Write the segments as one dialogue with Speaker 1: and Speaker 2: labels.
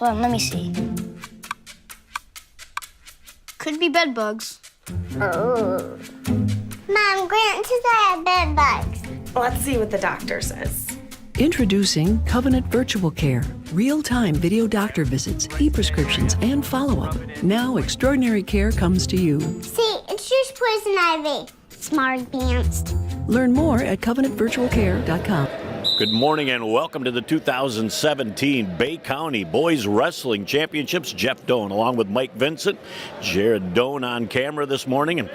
Speaker 1: Hold on, let me see. Could be bed bugs.
Speaker 2: Oh. Mom, Grant says I have bed bugs.
Speaker 3: Let's see what the doctor says.
Speaker 4: Introducing Covenant Virtual Care. Real-time video doctor visits, e-prescriptions, and follow-up. Now extraordinary care comes to you.
Speaker 2: See, it's just poison ivy. Smart pants.
Speaker 4: Learn more at covenantvirtualcare.com.
Speaker 5: Good morning and welcome to the 2017 Bay County Boys Wrestling Championships. Jeff Doan along with Mike Vincent, Jared Doan on camera this morning, and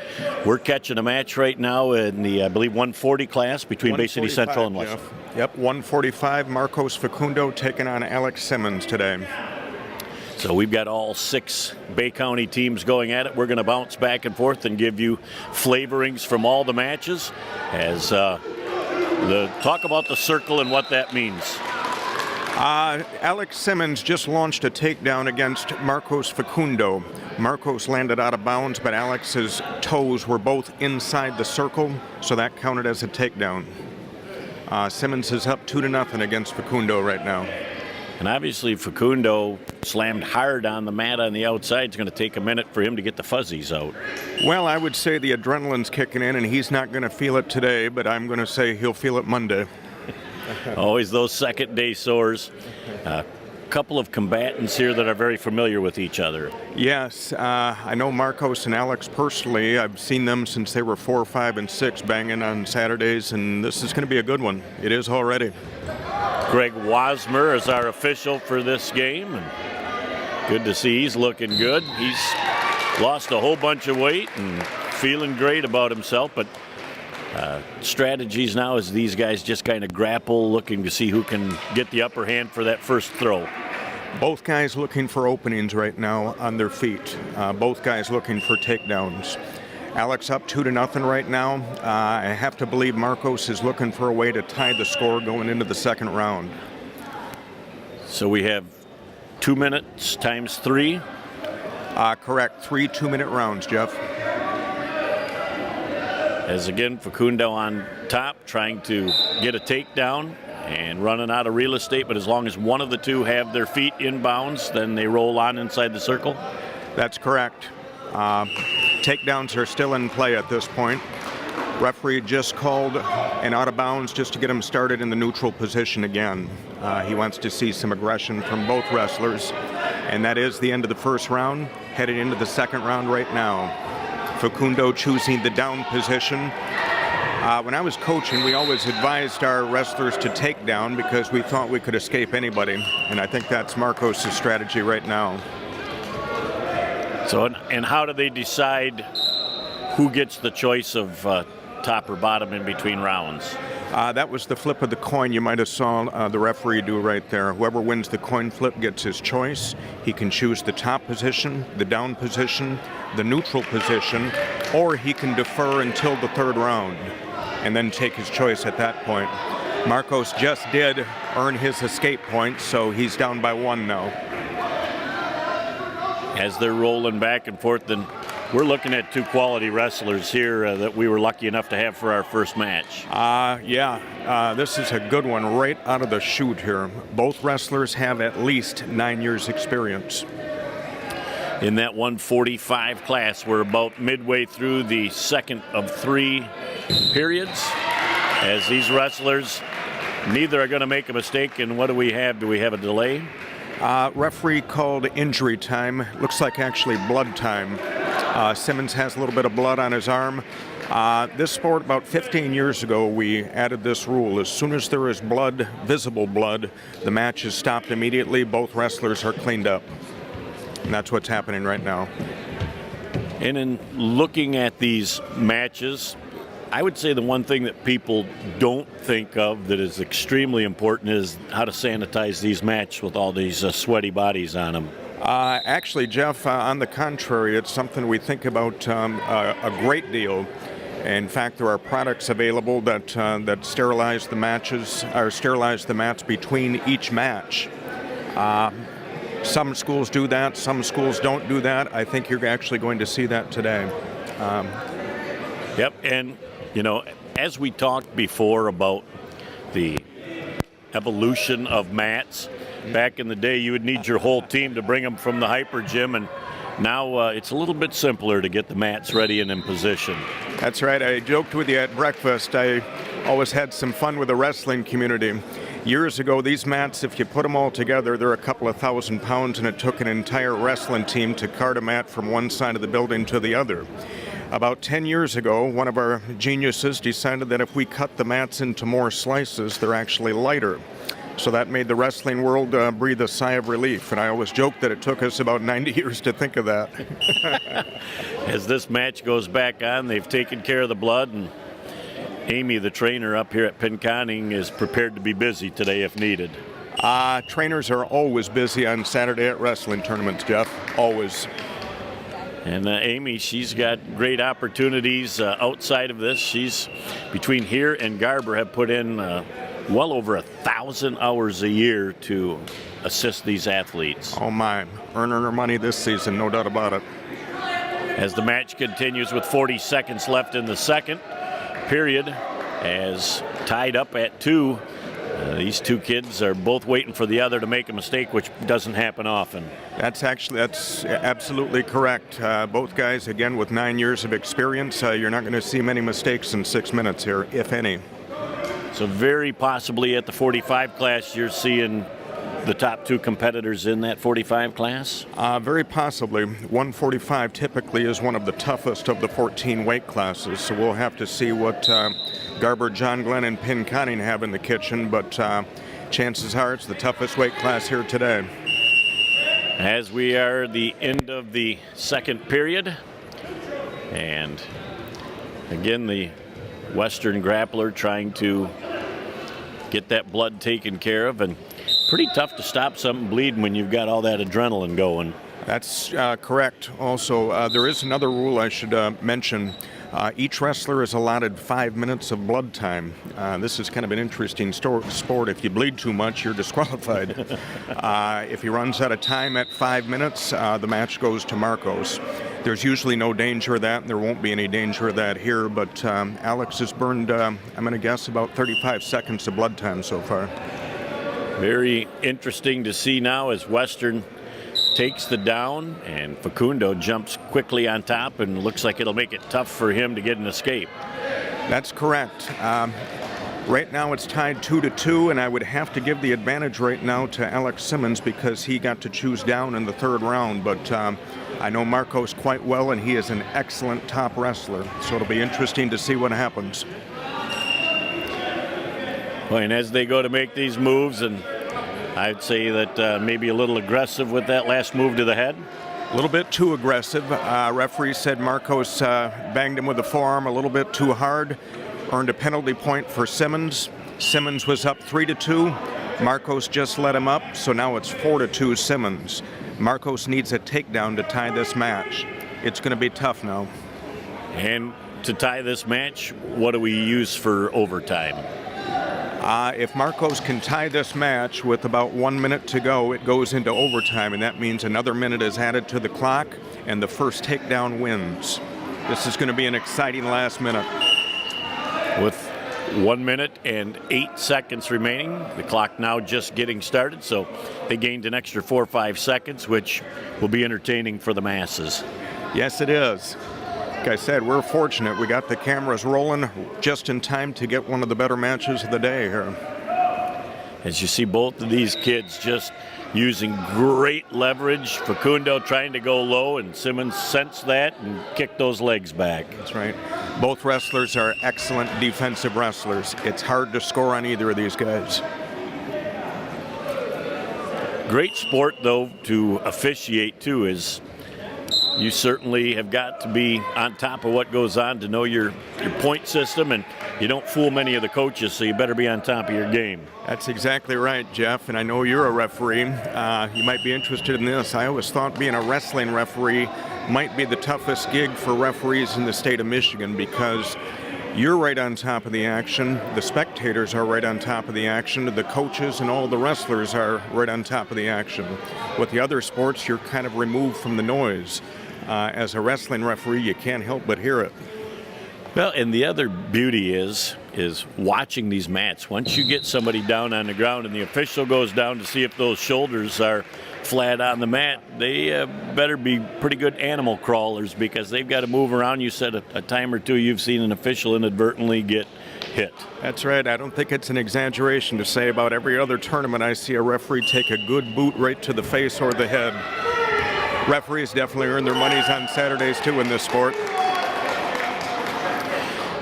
Speaker 5: we're catching a match right now in the, I believe, 140 class between Bay City Central and West.
Speaker 6: Yep, 145. Marcos Facundo taking on Alex Simmons today.
Speaker 5: So we've got all 6 Bay County teams going at it. We're going to bounce back and forth and give you flavorings from all the matches as talk about the circle and what that means.
Speaker 6: Alex Simmons just launched a takedown against Marcos Facundo. Marcos landed out of bounds, but Alex's toes were both inside the circle, so that counted as a takedown. Simmons is up 2-0 against Facundo right now.
Speaker 5: And obviously Facundo slammed hard on the mat on the outside. It's going to take a minute for him to get the fuzzies out.
Speaker 6: Well, I would say the adrenaline's kicking in, and he's not going to feel it today, but I'm going to say he'll feel it Monday.
Speaker 5: Always those second-day sores. A couple of combatants here that are very familiar with each other.
Speaker 6: Yes, I know Marcos and Alex personally. I've seen them since they were 4, 5, and 6 banging on Saturdays, and this is going to be a good one. It is already.
Speaker 5: Greg Wasmer is our official for this game, and good to see he's looking good. He's lost a whole bunch of weight and feeling great about himself, but strategies now is these guys just kind of grapple, looking to see who can get the upper hand for that first throw.
Speaker 6: Both guys looking for openings right now on their feet. Both guys looking for takedowns. Alex up 2-0 right now. I have to believe Marcos is looking for a way to tie the score going into the second round.
Speaker 5: So we have 2 minutes times 3.
Speaker 6: Correct. 3 2-minute rounds, Jeff.
Speaker 5: As again, Facundo on top, trying to get a takedown and running out of real estate, but as long as one of the two have their feet in bounds, then they roll on inside the circle.
Speaker 6: That's correct. Takedowns are still in play at this point. Referee just called an out of bounds just to get him started in the neutral position again. He wants to see some aggression from both wrestlers, and that is the end of the first round, headed into the second round right now. Facundo choosing the down position. When I was coaching, we always advised our wrestlers to take down because we thought we could escape anybody, and I think that's Marcos' strategy right now.
Speaker 5: So, and how do they decide who gets the choice of top or bottom in between rounds?
Speaker 6: That was the flip of the coin you might have saw the referee do right there. Whoever wins the coin flip gets his choice. He can choose the top position, the down position, the neutral position, or he can defer until the third round and then take his choice at that point. Marcos just did earn his escape point, so he's down by 1 now.
Speaker 5: As they're rolling back and forth, then we're looking at 2 quality wrestlers here that we were lucky enough to have for our first match.
Speaker 6: This is a good one right out of the chute here. Both wrestlers have at least 9 years experience.
Speaker 5: In that 145 class, we're about midway through the second of 3 periods. As these wrestlers, neither are going to make a mistake, and what do we have? Do we have a delay?
Speaker 6: Referee called injury time. Looks like actually blood time. Simmons has a little bit of blood on his arm. This sport, about 15 years ago, we added this rule. As soon as there is blood, visible blood, the match is stopped immediately. Both wrestlers are cleaned up. And that's what's happening right now.
Speaker 5: And in looking at these matches, I would say the one thing that people don't think of that is extremely important is how to sanitize these matches with all these sweaty bodies on them.
Speaker 6: Actually, Jeff, on the contrary, it's something we think about a great deal. In fact, there are products available that sterilize the matches, or sterilize the mats between each match. Some schools do that, some schools don't do that. I think you're actually going to see that today.
Speaker 5: Yep, and you know, as we talked before about the evolution of mats. Back in the day, you would need your whole team to bring them from the hyper gym, and now it's a little bit simpler to get the mats ready and in position.
Speaker 6: That's right. I joked with you at breakfast. I always had some fun with the wrestling community. Years ago, these mats, if you put them all together, they're a couple of 1,000 pounds, and it took an entire wrestling team to cart a mat from one side of the building to the other. About 10 years ago, one of our geniuses decided that if we cut the mats into more slices, they're actually lighter. So that made the wrestling world breathe a sigh of relief. And I always joke that it took us about 90 years to think of that.
Speaker 5: As this match goes back on, they've taken care of the blood, and Amy, the trainer up here at Pinconning, is prepared to be busy today if needed.
Speaker 6: Trainers are always busy on Saturday at wrestling tournaments, Jeff. Always.
Speaker 5: And Amy, she's got great opportunities outside of this. She's, between here and Garber, have put in well over 1,000 hours a year to assist these athletes.
Speaker 6: Oh my, earning her money this season, no doubt about it.
Speaker 5: As the match continues with 40 seconds left in the second period, as tied up at 2. These two kids are both waiting for the other to make a mistake, which doesn't happen often.
Speaker 6: That's absolutely correct. Both guys, again, with 9 years of experience, you're not going to see many mistakes in 6 minutes here, if any.
Speaker 5: So very possibly at the 45 class, you're seeing the top two competitors in that 45 class?
Speaker 6: Very possibly. 145 typically is one of the toughest of the 14 weight classes, so we'll have to see what Garber, John Glenn, and Pinconning have in the kitchen, but chances are it's the toughest weight class here today.
Speaker 5: As we are at the end of the second period, and again the Western grappler trying to get that blood taken care of, and pretty tough to stop something bleeding when you've got all that adrenaline going.
Speaker 6: That's correct. Also, there is another rule I should mention. Each wrestler is allotted 5 minutes of blood time. This is kind of an interesting sport. If you bleed too much, you're disqualified. If he runs out of time at 5 minutes, the match goes to Marcos. There's usually no danger of that, and there won't be any danger of that here, but Alex has burned, I'm going to guess, about 35 seconds of blood time so far.
Speaker 5: Very interesting to see now as Western takes the down and Facundo jumps quickly on top, and looks like it'll make it tough for him to get an escape.
Speaker 6: That's correct. Right now it's tied 2-2, and I would have to give the advantage right now to Alex Simmons because he got to choose down in the third round, but I know Marcos quite well, and he is an excellent top wrestler, so it'll be interesting to see what happens.
Speaker 5: Well, and as they go to make these moves, and I'd say that maybe a little aggressive with that last move to the head.
Speaker 6: A little bit too aggressive. Referee said Marcos banged him with the forearm a little bit too hard. Earned a penalty point for Simmons. Simmons was up 3-2. Marcos just let him up, so now it's 4-2 Simmons. Marcos needs a takedown to tie this match. It's going to be tough now.
Speaker 5: And to tie this match, what do we use for overtime?
Speaker 6: If Marcos can tie this match with about 1 minute to go, it goes into overtime, and that means another minute is added to the clock, and the first takedown wins. This is going to be an exciting last minute.
Speaker 5: With 1 minute and 8 seconds remaining, the clock now just getting started, so they gained an extra 4 or 5 seconds, which will be entertaining for the masses.
Speaker 6: Yes, it is. Like I said, we're fortunate. We got the cameras rolling just in time to get one of the better matches of the day here.
Speaker 5: As you see both of these kids just using great leverage. Facundo trying to go low, and Simmons sensed that and kicked those legs back.
Speaker 6: That's right. Both wrestlers are excellent defensive wrestlers. It's hard to score on either of these guys.
Speaker 5: Great sport, though, to officiate, too, is you certainly have got to be on top of what goes on to know your point system, and you don't fool many of the coaches, so you better be on top of your game.
Speaker 6: That's exactly right, Jeff, and I know you're a referee. You might be interested in this. I always thought being a wrestling referee might be the toughest gig for referees in the state of Michigan because you're right on top of the action, the spectators are right on top of the action, the coaches and all the wrestlers are right on top of the action. With the other sports, you're kind of removed from the noise. As a wrestling referee, you can't help but hear it.
Speaker 5: Well, and the other beauty is is watching these mats. Once you get somebody down on the ground and the official goes down to see if those shoulders are flat on the mat, they better be pretty good animal crawlers, because they've got to move around. You said a time or two you've seen an official inadvertently get hit.
Speaker 6: That's right. I don't think it's an exaggeration to say about every other tournament I see a referee take a good boot right to the face or the head. Referees definitely earn their monies on Saturdays too in this sport.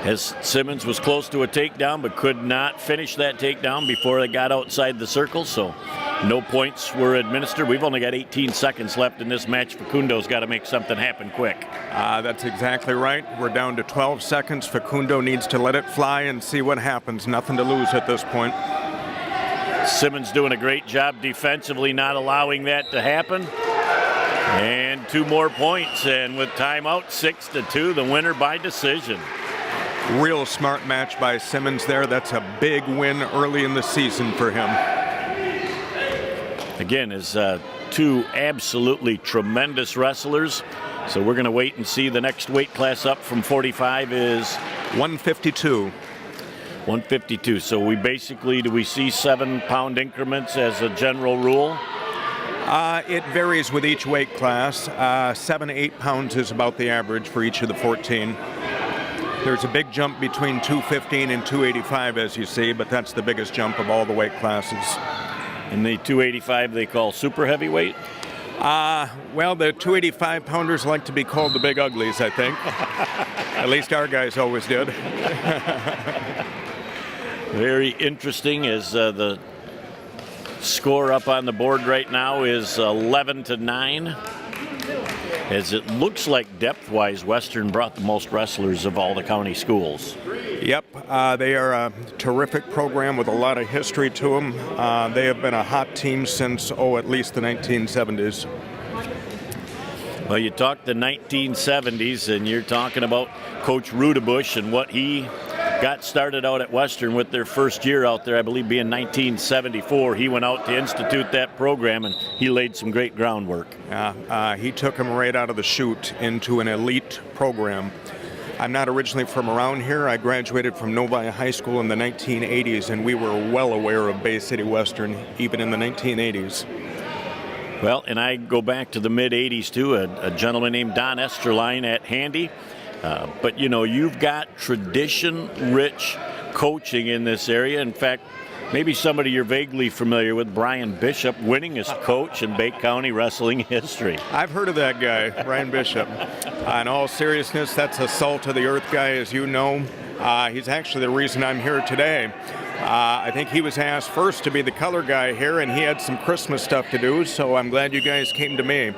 Speaker 5: As Simmons was close to a takedown but could not finish that takedown before they got outside the circle, so no points were administered. We've only got 18 seconds left in this match. Facundo's got to make something happen quick.
Speaker 6: That's exactly right. We're down to 12 seconds. Facundo needs to let it fly and see what happens. Nothing to lose at this point.
Speaker 5: Simmons doing a great job defensively, not allowing that to happen. And 2 more points, and with timeout, 6-2, the winner by decision.
Speaker 6: Real smart match by Simmons there. That's a big win early in the season for him.
Speaker 5: Again, is 2 absolutely tremendous wrestlers. So we're going to wait and see. The next weight class up from 45 is
Speaker 6: 152.
Speaker 5: 152. So we basically, do we see 7-pound increments as a general rule?
Speaker 6: It varies with each weight class. 7 to 8 pounds is about the average for each of the 14. There's a big jump between 215 and 285, as you see, but that's the biggest jump of all the weight classes.
Speaker 5: And the 285 they call super heavyweight?
Speaker 6: Well, the 285 pounders like to be called the big uglies, I think. At least our guys always did.
Speaker 5: Very interesting, as the score up on the board right now is 11-9. As it looks like depth-wise, Western brought the most wrestlers of all the county schools.
Speaker 6: Yep, they are a terrific program with a lot of history to them. They have been a hot team since, at least the 1970s.
Speaker 5: Well, you talk the 1970s, and you're talking about Coach Rudebush and what he got started out at Western with their first year out there, I believe being 1974. He went out to institute that program, and he laid some great groundwork.
Speaker 6: He took him right out of the chute into an elite program. I'm not originally from around here. I graduated from Novi High School in the 1980s, and we were well aware of Bay City Western even in the 1980s.
Speaker 5: Well, and I go back to the mid-80s, too, a gentleman named Don Esterline at Handy. But, you know, you've got tradition-rich coaching in this area. In fact, maybe somebody you're vaguely familiar with, Brian Bishop, winningest coach in Bay County wrestling history.
Speaker 6: I've heard of that guy, Brian Bishop. In all seriousness, that's a salt-of-the-earth guy, as you know. He's actually the reason I'm here today. I think he was asked first to be the color guy here, and he had some Christmas stuff to do, so I'm glad you guys came to me.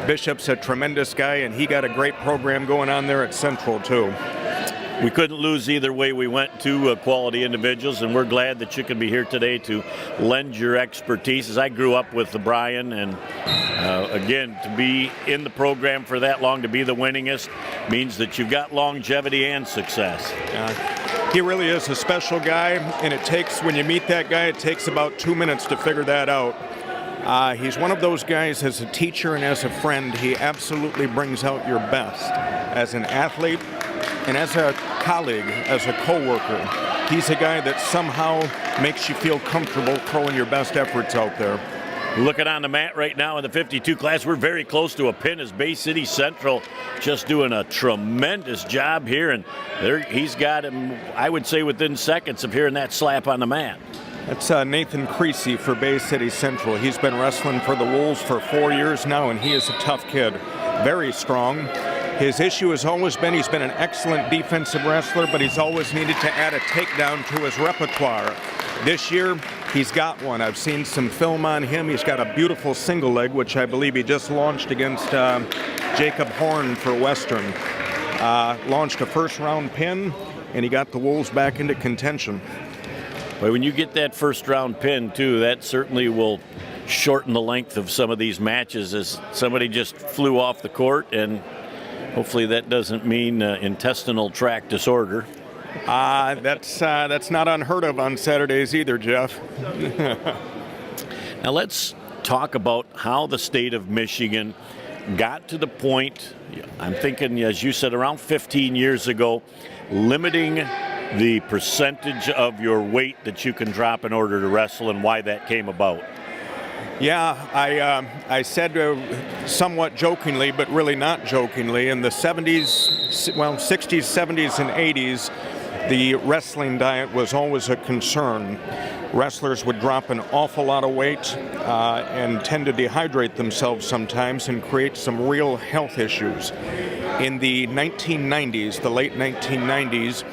Speaker 6: Bishop's a tremendous guy, and he got a great program going on there at Central, too.
Speaker 5: We couldn't lose either way we went, to quality individuals, and we're glad that you can be here today to lend your expertise. As I grew up with Brian, and again, to be in the program for that long, to be the winningest, means that you've got longevity and success.
Speaker 6: He really is a special guy, and it takes, when you meet that guy, it takes about 2 minutes to figure that out. He's one of those guys, as a teacher and as a friend, he absolutely brings out your best as an athlete and as a colleague, as a co-worker. He's a guy that somehow makes you feel comfortable throwing your best efforts out there.
Speaker 5: Looking on the mat right now in the 52 class, we're very close to a pin as Bay City Central just doing a tremendous job here, and he's got him, I would say, within seconds of hearing that slap on the mat.
Speaker 6: That's Nathan Creasy for Bay City Central. He's been wrestling for the Wolves for 4 years now, and he is a tough kid. Very strong. His issue has always been he's been an excellent defensive wrestler, but he's always needed to add a takedown to his repertoire. This year, he's got one. I've seen some film on him. He's got a beautiful single leg, which I believe he just launched against Jacob Horn for Western. Launched a first-round pin, and he got the Wolves back into contention.
Speaker 5: But when you get that first-round pin, too, that certainly will shorten the length of some of these matches, as somebody just flew off the court, and hopefully that doesn't mean intestinal tract disorder.
Speaker 6: That's not unheard of on Saturdays either, Jeff.
Speaker 5: Now let's talk about how the state of Michigan got to the point, I'm thinking, as you said, around 15 years ago, limiting the percentage of your weight that you can drop in order to wrestle and why that came about.
Speaker 6: Yeah, I said somewhat jokingly, but really not jokingly, in the 60s, 70s, and 80s, the wrestling diet was always a concern. Wrestlers would drop an awful lot of weight and tend to dehydrate themselves sometimes and create some real health issues. In the 1990s, the late 1990s,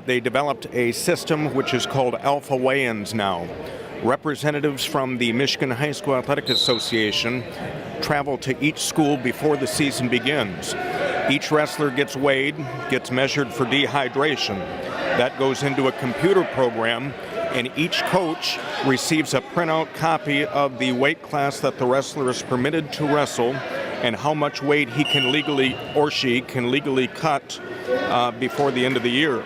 Speaker 6: they developed a system which is called alpha weigh-ins now. Representatives from the Michigan High School Athletic Association travel to each school before the season begins. Each wrestler gets weighed, gets measured for dehydration. That goes into a computer program, and each coach receives a printout copy of the weight class that the wrestler is permitted to wrestle and how much weight he can legally, or she can legally cut before the end of the year.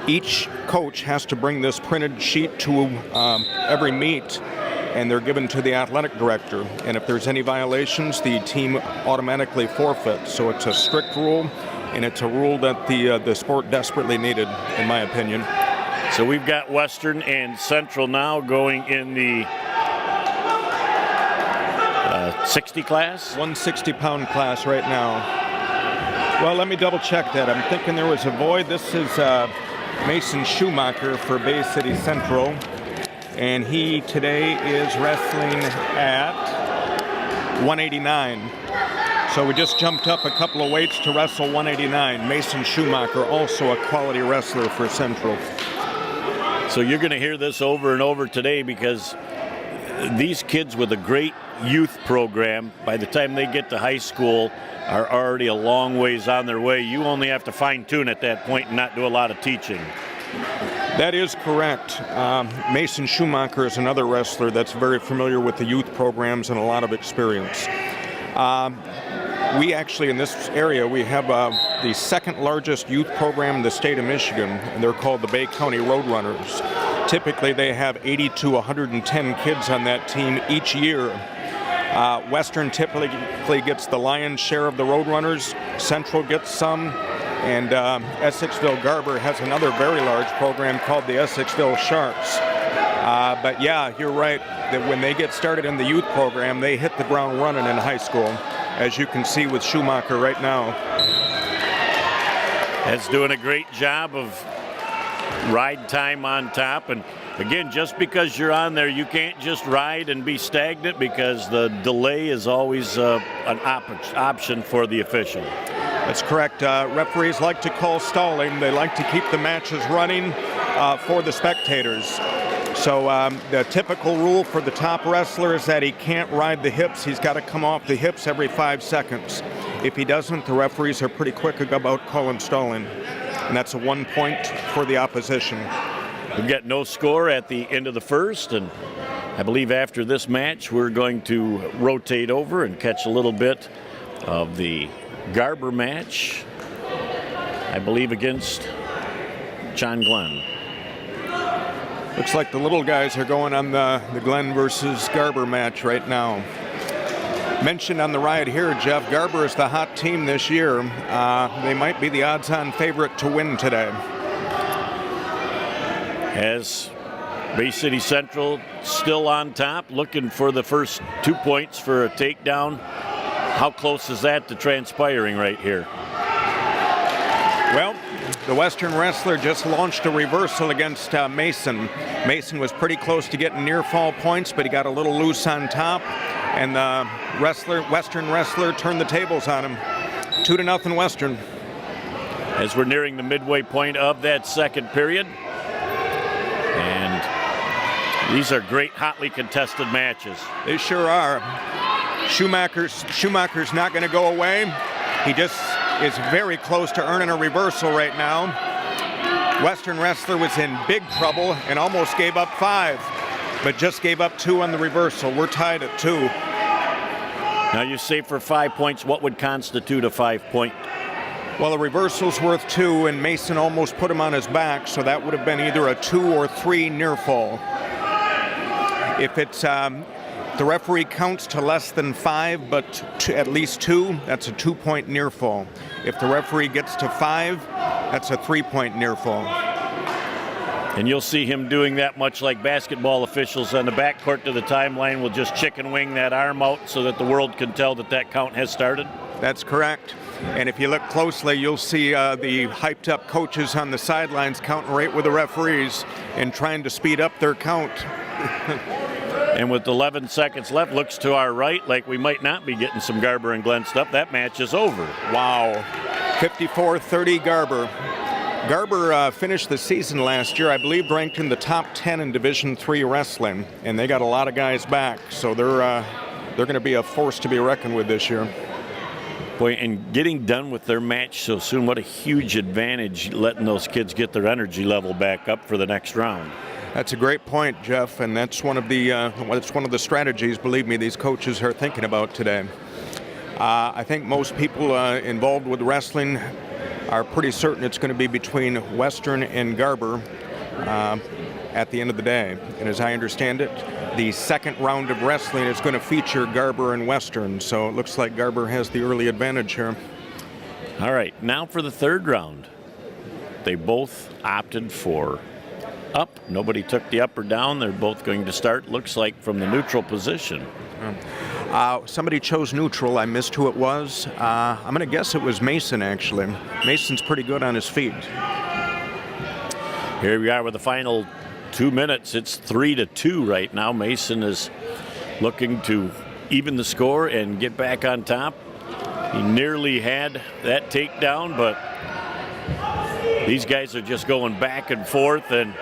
Speaker 6: Each coach has to bring this printed sheet to every meet, and they're given to the athletic director. And if there's any violations, the team automatically forfeits. So it's a strict rule, and it's a rule that the sport desperately needed, in my opinion.
Speaker 5: So we've got Western and Central now going in the 60 class?
Speaker 6: 160-pound class right now. Well, let me double check that. I'm thinking there was a void. This is Mason Schumacher for Bay City Central, and he today is wrestling at 189. So we just jumped up a couple of weights to wrestle 189. Mason Schumacher, also a quality wrestler for Central.
Speaker 5: So you're going to hear this over and over today, because these kids with a great youth program, by the time they get to high school, are already a long ways on their way. You only have to fine-tune at that point and not do a lot of teaching.
Speaker 6: That is correct. Mason Schumacher is another wrestler that's very familiar with the youth programs and a lot of experience. We actually, in this area, we have the second largest youth program in the state of Michigan, and they're called the Bay County Roadrunners. Typically, they have 80 to 110 kids on that team each year. Western typically gets the lion's share of the Roadrunners. Central gets some, and Essexville Garber has another very large program called the Essexville Sharks. But yeah, you're right, that when they get started in the youth program, they hit the ground running in high school, as you can see with Schumacher right now.
Speaker 5: That's doing a great job of ride time on top. And again, just because you're on there, you can't just ride and be stagnant, because the delay is always an option for the official.
Speaker 6: That's correct. Referees like to call stalling. They like to keep the matches running for the spectators. So the typical rule for the top wrestler is that he can't ride the hips. He's got to come off the hips every 5 seconds. If he doesn't, the referees are pretty quick about calling stalling. And that's a 1 point for the opposition.
Speaker 5: We've got no score at the end of the first, and I believe after this match we're going to rotate over and catch a little bit of the Garber match, I believe against John Glenn.
Speaker 6: Looks like the little guys are going on the Glenn versus Garber match right now. Mentioned on the ride here, Jeff, Garber is the hot team this year. They might be the odds-on favorite to win today.
Speaker 5: As Bay City Central still on top, looking for the first 2 points for a takedown. How close is that to transpiring right here?
Speaker 6: Well, the Western wrestler just launched a reversal against Mason. Mason was pretty close to getting near fall points, but he got a little loose on top, and the Western wrestler turned the tables on him. 2-0 Western.
Speaker 5: As we're nearing the midway point of that second period. And these are great, hotly contested matches.
Speaker 6: They sure are. Schumacher's not going to go away. He just is very close to earning a reversal right now. Western wrestler was in big trouble and almost gave up 5, but just gave up 2 on the reversal. We're tied at 2.
Speaker 5: Now you say for 5 points, what would constitute a 5-point?
Speaker 6: Well, the reversal's worth 2, and Mason almost put him on his back, so that would have been either a 2 or 3 near fall. If it's the referee counts to less than 5, but to at least 2, that's a 2-point near fall. If the referee gets to 5, that's a 3-point near fall.
Speaker 5: And you'll see him doing that much like basketball officials on the backcourt to the timeline will just chicken wing that arm out so that the world can tell that that count has started.
Speaker 6: That's correct. And if you look closely, you'll see the hyped-up coaches on the sidelines counting right with the referees and trying to speed up their count.
Speaker 5: And with 11 seconds left, looks to our right like we might not be getting some Garber and Glenn stuff. That match is over.
Speaker 6: Wow. 54-30 Garber. Garber finished the season last year, I believe, ranked in the top 10 in Division III wrestling, and they got a lot of guys back, so they're going to be a force to be reckoned with this year.
Speaker 5: Boy, and getting done with their match so soon, what a huge advantage letting those kids get their energy level back up for the next round.
Speaker 6: That's a great point, Jeff, and that's one of the strategies, believe me, these coaches are thinking about today. I think most people involved with wrestling are pretty certain it's going to be between Western and Garber at the end of the day. And as I understand it, the second round of wrestling is going to feature Garber and Western, so it looks like Garber has the early advantage here.
Speaker 5: All right, now for the third round. They both opted for up. Nobody took the up or down. They're both going to start, looks like, from the neutral position.
Speaker 6: Somebody chose neutral. I missed who it was. I'm going to guess it was Mason, actually. Mason's pretty good on his feet.
Speaker 5: Here we are with the final 2 minutes. It's 3-2 right now. Mason is looking to even the score and get back on top. He nearly had that takedown, but these guys are just going back and forth and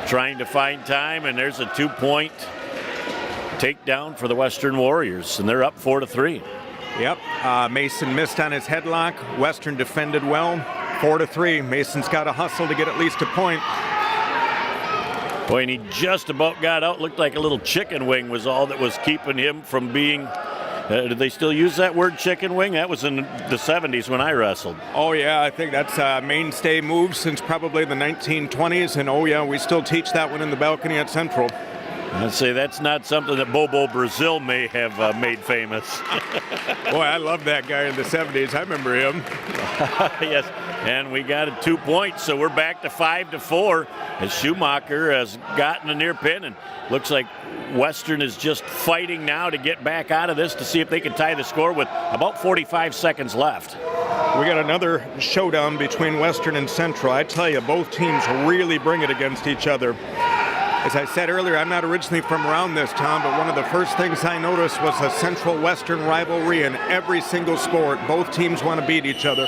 Speaker 5: trying to find time, and there's a 2-point takedown for the Western Warriors, and they're up 4-3.
Speaker 6: Yep, Mason missed on his headlock. Western defended well, 4-3. Mason's got to hustle to get at least a point.
Speaker 5: Boy, and he just about got out. Looked like a little chicken wing was all that was keeping him from being... did they still use that word, chicken wing? That was in the 70s when I wrestled.
Speaker 6: Oh, yeah, I think that's a mainstay move since probably the 1920s. And, oh, yeah, we still teach that one in the balcony at Central.
Speaker 5: I'd say that's not something that Bobo Brazil may have made famous.
Speaker 6: Boy, I love that guy in the 70s. I remember him.
Speaker 5: Yes, and we got a 2 points, so we're back to 5-4 as Schumacher has gotten a near pin, and looks like Western is just fighting now to get back out of this to see if they can tie the score with about 45 seconds left.
Speaker 6: We got another showdown between Western and Central. I tell you, both teams really bring it against each other. As I said earlier, I'm not originally from around this town, but one of the first things I noticed was a Central-Western rivalry in every single sport. Both teams want to beat each other.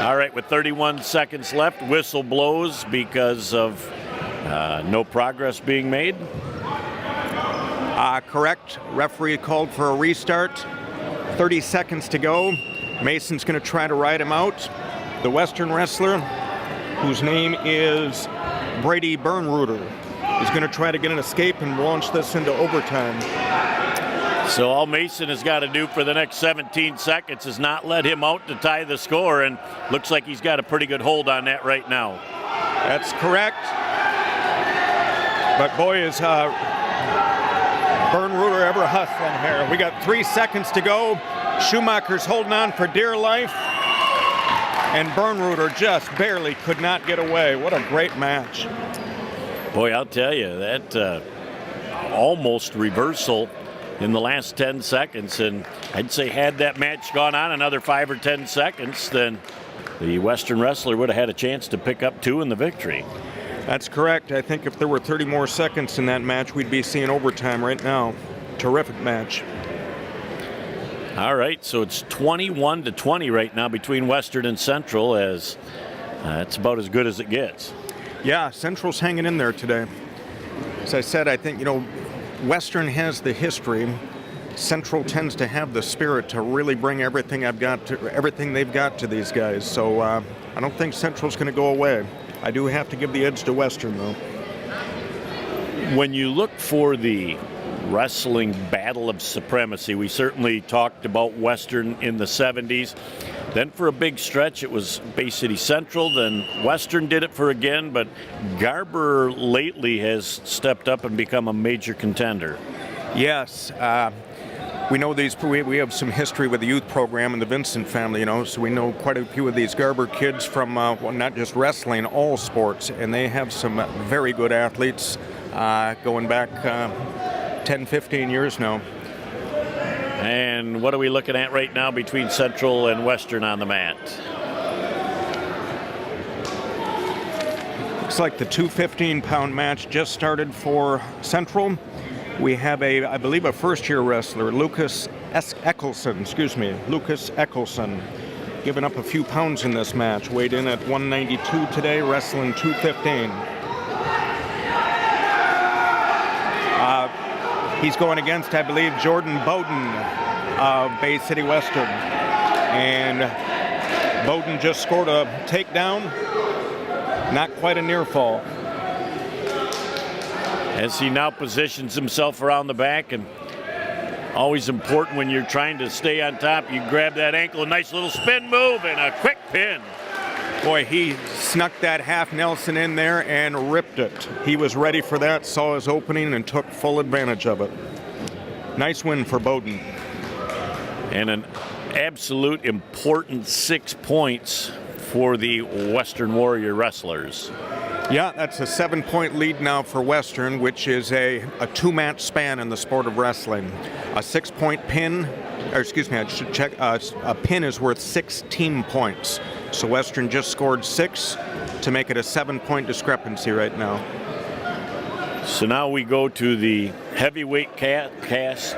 Speaker 5: All right, with 31 seconds left, whistle blows because of no progress being made.
Speaker 6: Correct. Referee called for a restart. 30 seconds to go. Mason's going to try to ride him out. The Western wrestler, whose name is Brady Bernruder, is going to try to get an escape and launch this into overtime.
Speaker 5: So all Mason has got to do for the next 17 seconds is not let him out to tie the score, and looks like he's got a pretty good hold on that right now.
Speaker 6: That's correct. But boy, is Bernruder ever hustling here. We got 3 seconds to go. Schumacher's holding on for dear life. And Bernruder just barely could not get away. What a great match.
Speaker 5: Boy, I'll tell you, that almost reversal in the last 10 seconds. And I'd say had that match gone on another 5 or 10 seconds, then the Western wrestler would have had a chance to pick up 2 in the victory.
Speaker 6: That's correct. I think if there were 30 more seconds in that match, we'd be seeing overtime right now. Terrific match.
Speaker 5: All right, so it's 21-20 right now between Western and Central, as it's about as good as it gets.
Speaker 6: Yeah, Central's hanging in there today. As I said, I think, Western has the history. Central tends to have the spirit to really bring everything they've got to these guys. So I don't think Central's going to go away. I do have to give the edge to Western, though.
Speaker 5: When you look for the wrestling battle of supremacy, we certainly talked about Western in the 70s. Then for a big stretch, it was Bay City Central. Then Western did it for again, but Garber lately has stepped up and become a major contender.
Speaker 6: Yes. We know these. We have some history with the youth program and the Vincent family, you know, so we know quite a few of these Garber kids from well, not just wrestling, all sports, and they have some very good athletes going back 10, 15 years now.
Speaker 5: And what are we looking at right now between Central and Western on the mat?
Speaker 6: Looks like the 215-pound match just started for Central. We have I believe, a first-year wrestler, Lucas Eccleston, giving up a few pounds in this match. Weighed in at 192 today, wrestling 215. He's going against, I believe, Jordan Bowden of Bay City Western. And Bowden just scored a takedown, not quite a near fall.
Speaker 5: As he now positions himself around the back, and always important when you're trying to stay on top, you grab that ankle, a nice little spin move, and a quick pin.
Speaker 6: Boy, he snuck that half Nelson in there and ripped it. He was ready for that, saw his opening, and took full advantage of it. Nice win for Bowden.
Speaker 5: And an absolute important 6 points for the Western Warrior wrestlers.
Speaker 6: Yeah, that's a 7-point lead now for Western, which is a 2-match span in the sport of wrestling. A 6-point pin, or excuse me, I should check, a pin is worth 16 points. So Western just scored 6 to make it a 7-point discrepancy right now.
Speaker 5: So now we go to the heavyweight class,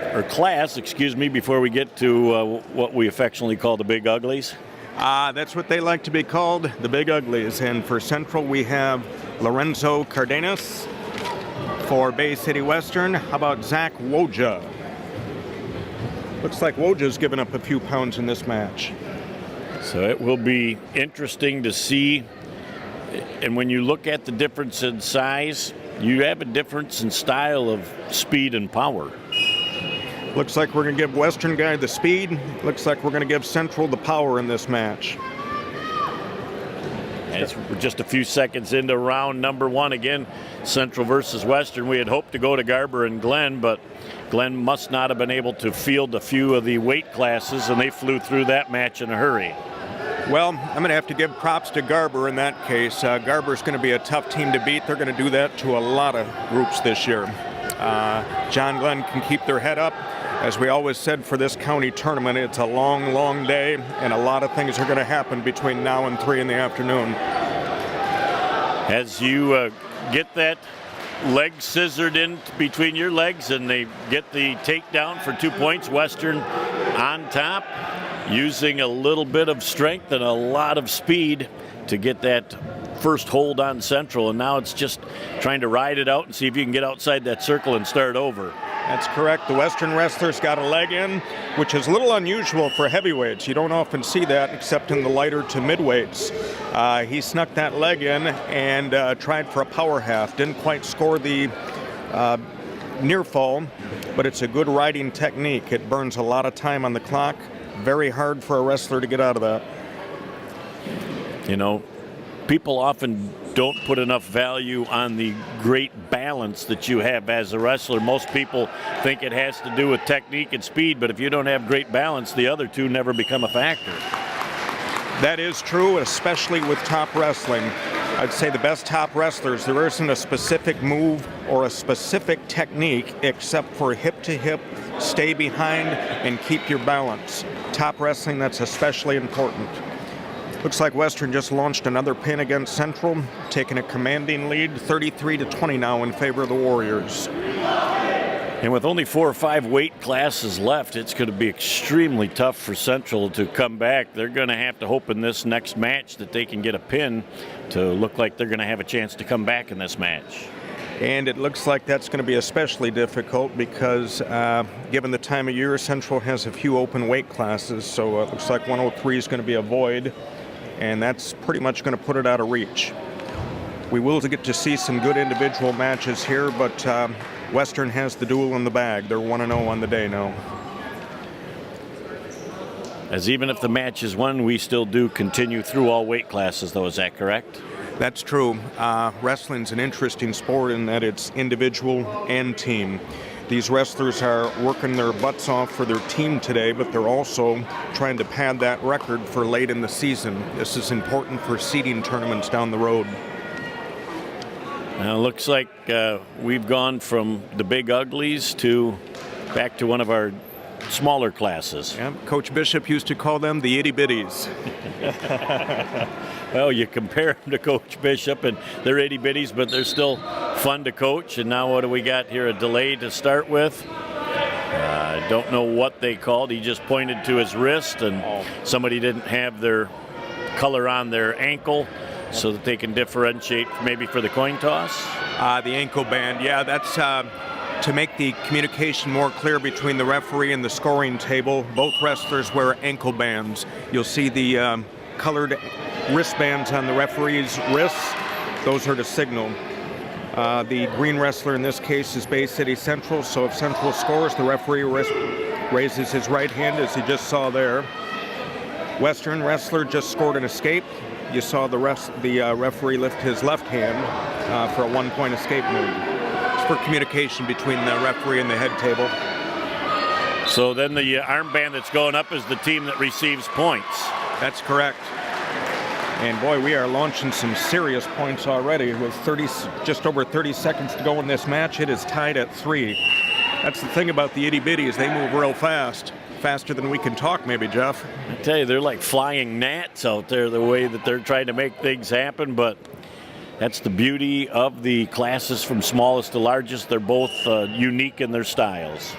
Speaker 5: before we get to what we affectionately call the Big Uglies.
Speaker 6: That's what they like to be called, the Big Uglies. And for Central, we have Lorenzo Cardenas. For Bay City Western, how about Zach Wojda? Looks like Woja's given up a few pounds in this match.
Speaker 5: So it will be interesting to see. And when you look at the difference in size, you have a difference in style of speed and power.
Speaker 6: Looks like we're going to give Western guy the speed. Looks like we're going to give Central the power in this match.
Speaker 5: As we're just a few seconds into round number 1 again, Central versus Western. We had hoped to go to Garber and Glenn, but Glenn must not have been able to field a few of the weight classes, and they flew through that match in a hurry.
Speaker 6: Well, I'm going to have to give props to Garber in that case. Garber's going to be a tough team to beat. They're going to do that to a lot of groups this year. John Glenn can keep their head up. As we always said for this county tournament, it's a long, long day, and a lot of things are going to happen between now and 3 in the afternoon.
Speaker 5: As you get that leg scissored in between your legs and they get the takedown for 2 points, Western on top, using a little bit of strength and a lot of speed to get that first hold on Central, and now it's just trying to ride it out and see if you can get outside that circle and start over.
Speaker 6: That's correct. The Western wrestlers got a leg in, which is a little unusual for heavyweights. You don't often see that except in the lighter to midweights. He snuck that leg in and tried for a power half. Didn't quite score the near fall, but it's a good riding technique. It burns a lot of time on the clock. Very hard for a wrestler to get out of that.
Speaker 5: You know, people often don't put enough value on the great balance that you have as a wrestler. Most people think it has to do with technique and speed, but if you don't have great balance, the other two never become a factor.
Speaker 6: That is true, especially with top wrestling. I'd say the best top wrestlers, there isn't a specific move or a specific technique except for hip to hip, stay behind, and keep your balance. Top wrestling, that's especially important. Looks like Western just launched another pin against Central, taking a commanding lead, 33-20 now in favor of the Warriors.
Speaker 5: And with only 4 or 5 weight classes left, it's going to be extremely tough for Central to come back. They're going to have to hope in this next match that they can get a pin to look like they're going to have a chance to come back in this match.
Speaker 6: And it looks like that's going to be especially difficult because given the time of year, Central has a few open weight classes, so it looks like 103 is going to be a void. And that's pretty much going to put it out of reach. We will get to see some good individual matches here, but Western has the duel in the bag. They're 1-0 on the day now.
Speaker 5: As even if the match is won, we still do continue through all weight classes, though. Is that correct?
Speaker 6: That's true. Wrestling's an interesting sport in that it's individual and team. These wrestlers are working their butts off for their team today, but they're also trying to pad that record for late in the season. This is important for seeding tournaments down the road.
Speaker 5: Now, looks like we've gone from the big uglies to back to one of our smaller classes.
Speaker 6: Yeah, Coach Bishop used to call them the itty-bitties.
Speaker 5: Well, you compare them to Coach Bishop, and they're itty-bitties, but they're still fun to coach. And now what do we got here? A delay to start with. I don't know what they called. He just pointed to his wrist, and somebody didn't have their color on their ankle so that they can differentiate maybe for the coin toss.
Speaker 6: The ankle band, yeah, that's to make the communication more clear between the referee and the scoring table. Both wrestlers wear ankle bands. You'll see the colored wristbands on the referee's wrists. Those are to signal. The green wrestler in this case is Bay City Central, so if Central scores, the referee raises his right hand, as you just saw there. Western wrestler just scored an escape. You saw the referee lift his left hand for a one-point escape move. It's for communication between the referee and the head table.
Speaker 5: So then the armband that's going up is the team that receives points.
Speaker 6: That's correct. And boy, we are launching some serious points already with just over 30 seconds to go in this match. It is tied at 3. That's the thing about the itty-bitties. They move real fast. Faster than we can talk, maybe, Jeff.
Speaker 5: I tell you, they're like flying gnats out there, the way that they're trying to make things happen, but that's the beauty of the classes from smallest to largest. They're both unique in their styles.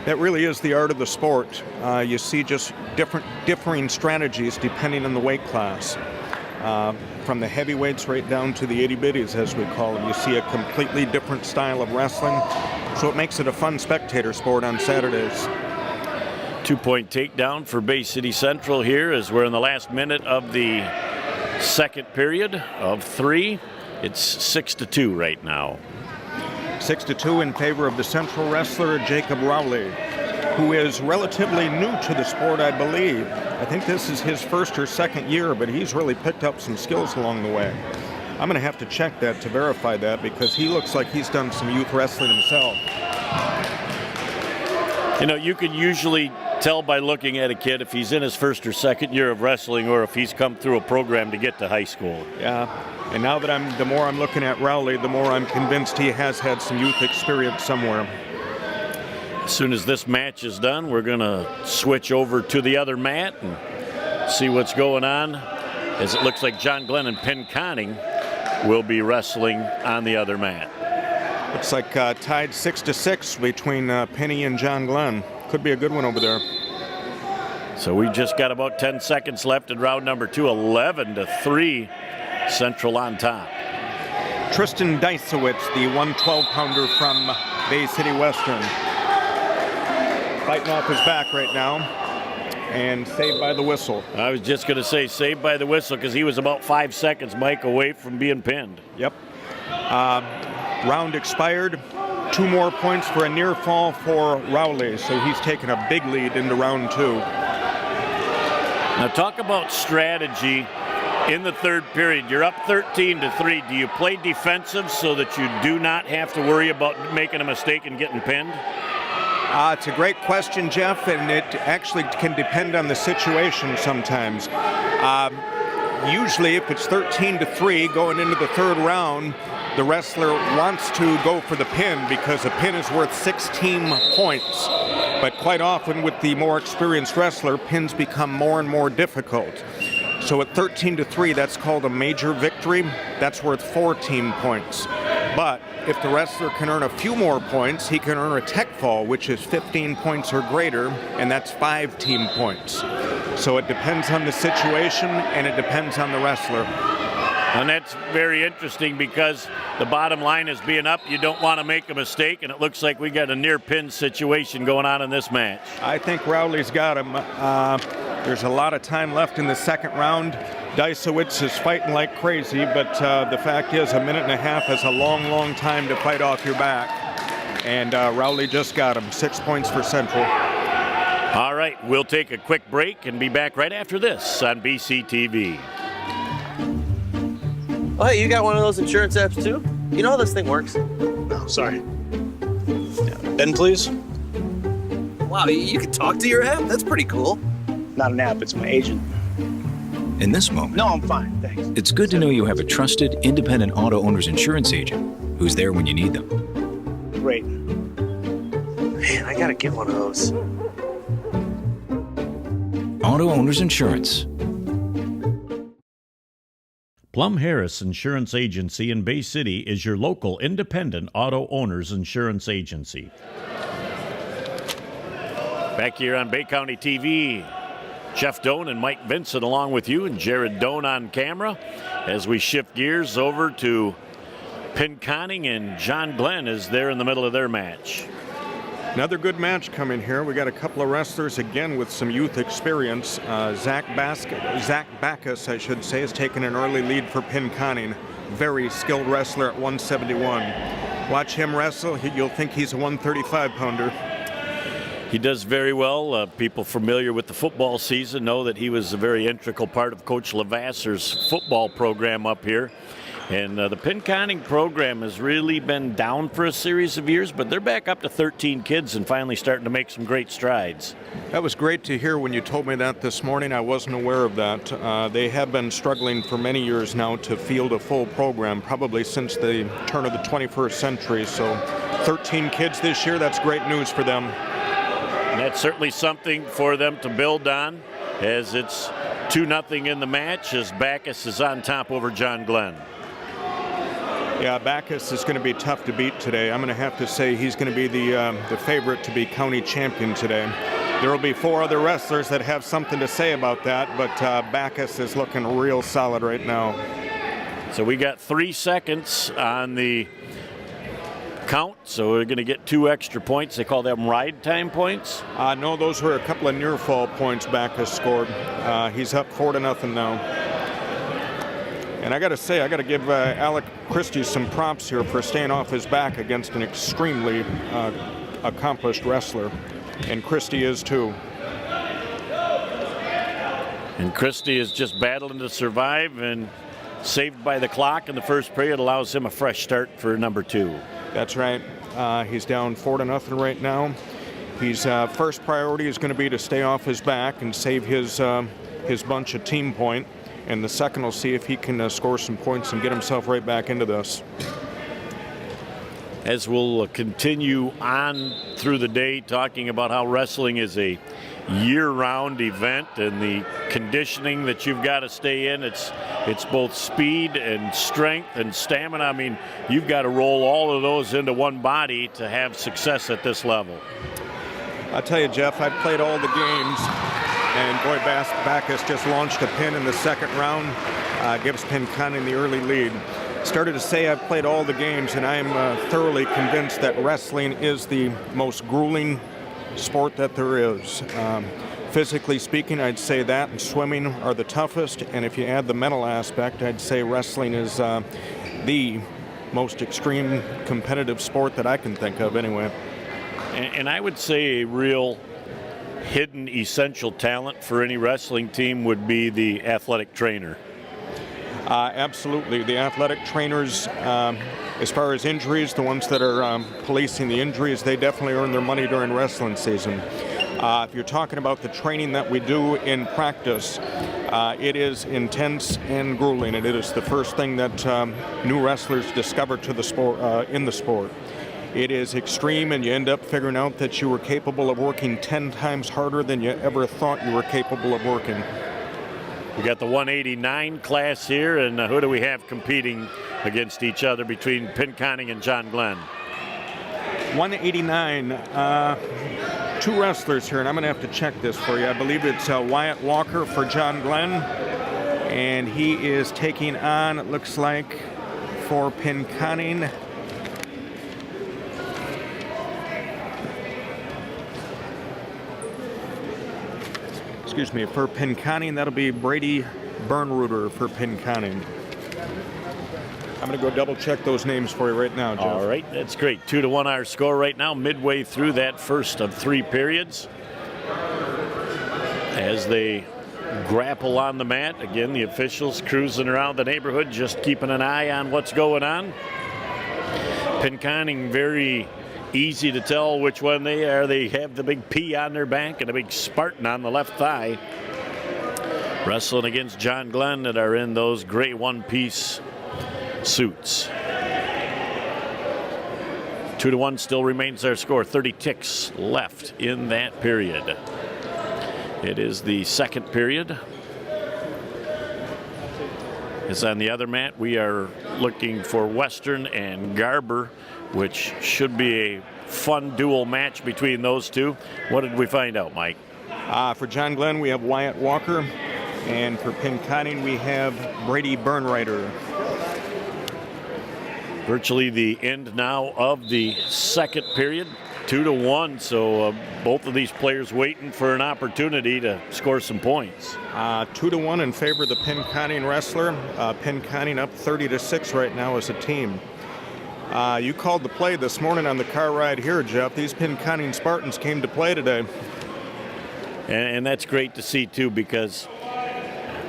Speaker 6: That really is the art of the sport. You see just differing strategies depending on the weight class. From the heavyweights right down to the itty-bitties, as we call them. You see a completely different style of wrestling, so it makes it a fun spectator sport on Saturdays.
Speaker 5: 2-point takedown for Bay City Central here as we're in the last minute of the second period of 3. It's 6-2 right now.
Speaker 6: 6-2 in favor of the Central wrestler, Jacob Rowley, who is relatively new to the sport, I believe. I think this is his first or second year, but he's really picked up some skills along the way. I'm going to have to check that to verify that, because he looks like he's done some youth wrestling himself.
Speaker 5: You know, you can usually tell by looking at a kid if he's in his first or second year of wrestling or if he's come through a program to get to high school.
Speaker 6: Yeah, and now that the more I'm looking at Rowley, the more I'm convinced he has had some youth experience somewhere.
Speaker 5: As soon as this match is done, we're going to switch over to the other mat and see what's going on, as it looks like John Glenn and Penn Conning will be wrestling on the other mat.
Speaker 6: Looks like tied 6-6 between Penny and John Glenn. Could be a good one over there.
Speaker 5: So we just got about 10 seconds left in round number 2, 11-3, Central on top.
Speaker 6: Tristan Dysowitz, the 112-pounder from Bay City Western, fighting off his back right now, and saved by the whistle.
Speaker 5: I was just going to say saved by the whistle because he was about 5 seconds, Mike, away from being pinned.
Speaker 6: Yep. Round expired. 2 more points for a near fall for Rowley, so he's taken a big lead into round 2.
Speaker 5: Now talk about strategy in the third period. You're up 13-3. Do you play defensive so that you do not have to worry about making a mistake and getting pinned?
Speaker 6: It's a great question, Jeff, and it actually can depend on the situation sometimes. Usually, if it's 13-3 going into the third round, the wrestler wants to go for the pin because a pin is worth 16 points. But quite often with the more experienced wrestler, pins become more and more difficult. So at 13-3, that's called a major victory. That's worth 14 points. But if the wrestler can earn a few more points, he can earn a tech fall, which is 15 points or greater, and that's 5 team points. So it depends on the situation, and it depends on the wrestler.
Speaker 5: And that's very interesting because the bottom line is being up, you don't want to make a mistake, and it looks like we got a near pin situation going on in this match.
Speaker 6: I think Rowley's got him. There's a lot of time left in the second round. Dysowitz is fighting like crazy, but the fact is 1.5 minutes is a long, long time to fight off your back. And Rowley just got him. 6 points for Central.
Speaker 5: All right, we'll take a quick break and be back right after this on BCTV.
Speaker 7: Oh, hey, you got one of those insurance apps too? You know how this thing works?
Speaker 8: No, sorry.
Speaker 7: Yeah. Ben, please.
Speaker 8: Wow, you can talk to your app? That's pretty cool.
Speaker 7: Not an app, it's my agent.
Speaker 9: In this moment,
Speaker 7: No, I'm fine, thanks.
Speaker 9: it's good to know you have a trusted, independent auto owner's insurance agent who's there when you need them.
Speaker 7: Great. Man, I gotta get one of those.
Speaker 9: Auto Owners Insurance.
Speaker 5: Plum Harris Insurance Agency in Bay City is your local independent auto owners insurance agency. Back here on Bay County TV, Jeff Doan and Mike Vincent along with you, and Jared Doan on camera as we shift gears over to Pinconning, and John Glenn is there in the middle of their match.
Speaker 6: Another good match coming here. We got a couple of wrestlers again with some youth experience. Zach Backus, I should say, has taken an early lead for Pinconning. Very skilled wrestler at 171. Watch him wrestle. You'll think he's a 135-pounder.
Speaker 5: He does very well. People familiar with the football season know that he was a very integral part of Coach Lavasser's football program up here. And the Pinconning program has really been down for a series of years, but they're back up to 13 kids and finally starting to make some great strides.
Speaker 6: That was great to hear when you told me that this morning. I wasn't aware of that. They have been struggling for many years now to field a full program, probably since the turn of the 21st century. So 13 kids this year, that's great news for them.
Speaker 5: And that's certainly something for them to build on, as it's 2-0 in the match as Backus is on top over John Glenn.
Speaker 6: Yeah, Backus is going to be tough to beat today. I'm going to have to say he's going to be the favorite to be county champion today. There will be 4 other wrestlers that have something to say about that, but Backus is looking real solid right now.
Speaker 5: So we got 3 seconds on the count, so we're going to get 2 extra points. They call them ride time points?
Speaker 6: No, those were a couple of near fall points Backus scored. He's up 4-0 now. And I got to say, I got to give Alec Christie some props here for staying off his back against an extremely accomplished wrestler. And Christie is too.
Speaker 5: And Christie is just battling to survive, and saved by the clock in the first period allows him a fresh start for number 2.
Speaker 6: That's right. He's down 4-0 right now. His first priority is going to be to stay off his back and save his bunch a team point. And the second will see if he can score some points and get himself right back into this.
Speaker 5: As we'll continue on through the day talking about how wrestling is a year-round event and the conditioning that you've got to stay in. It's both speed and strength and stamina. I mean, you've got to roll all of those into one body to have success at this level.
Speaker 6: I'll tell you, Jeff, I've played all the games. And boy, Backus just launched a pin in the second round, gives Pinconning the early lead. Started to say I've played all the games, and I am thoroughly convinced that wrestling is the most grueling sport that there is. Physically speaking, I'd say that and swimming are the toughest, and if you add the mental aspect, I'd say wrestling is the most extreme competitive sport that I can think of anyway.
Speaker 5: And I would say a real hidden essential talent for any wrestling team would be the athletic trainer.
Speaker 6: Absolutely. The athletic trainers, as far as injuries, the ones that are policing the injuries, they definitely earn their money during wrestling season. If you're talking about the training that we do in practice, it is intense and grueling. It is the first thing that new wrestlers discover to the sport, in the sport. It is extreme, and you end up figuring out that you were capable of working 10 times harder than you ever thought you were capable of working.
Speaker 5: We got the 189 class here, and who do we have competing against each other between Pinconning and John Glenn?
Speaker 6: 189, 2 wrestlers here, and I'm going to have to check this for you. I believe it's Wyatt Walker for John Glenn, and he is taking on, it looks like, for Pinconning, for Pinconning, that'll be Brady Bernruder for Pinconning. I'm going to go double check those names for you right now, Jeff.
Speaker 5: All right, that's great. 2-1 our score right now, midway through that first of 3 periods. As they grapple on the mat, again, the officials cruising around the neighborhood, just keeping an eye on what's going on. Pinconning very easy to tell which one they are. They have the big P on their back and a big Spartan on the left thigh. Wrestling against John Glenn that are in those gray one-piece suits. 2-1 still remains our score. 30 ticks left in that period. It is the second period. As on the other mat, we are looking for Western and Garber, which should be a fun dual match between those two. What did we find out, Mike?
Speaker 6: For John Glenn, we have Wyatt Walker, and for Pinconning, we have Brady Bernreiter.
Speaker 5: Virtually the end now of the second period, 2-1. So both of these players waiting for an opportunity to score some points.
Speaker 6: 2-1 in favor of the Pinconning wrestler. Pinconning up 30-6 right now as a team. You called the play this morning on the car ride here, Jeff. These Pinconning Spartans came to play today.
Speaker 5: And that's great to see, too, because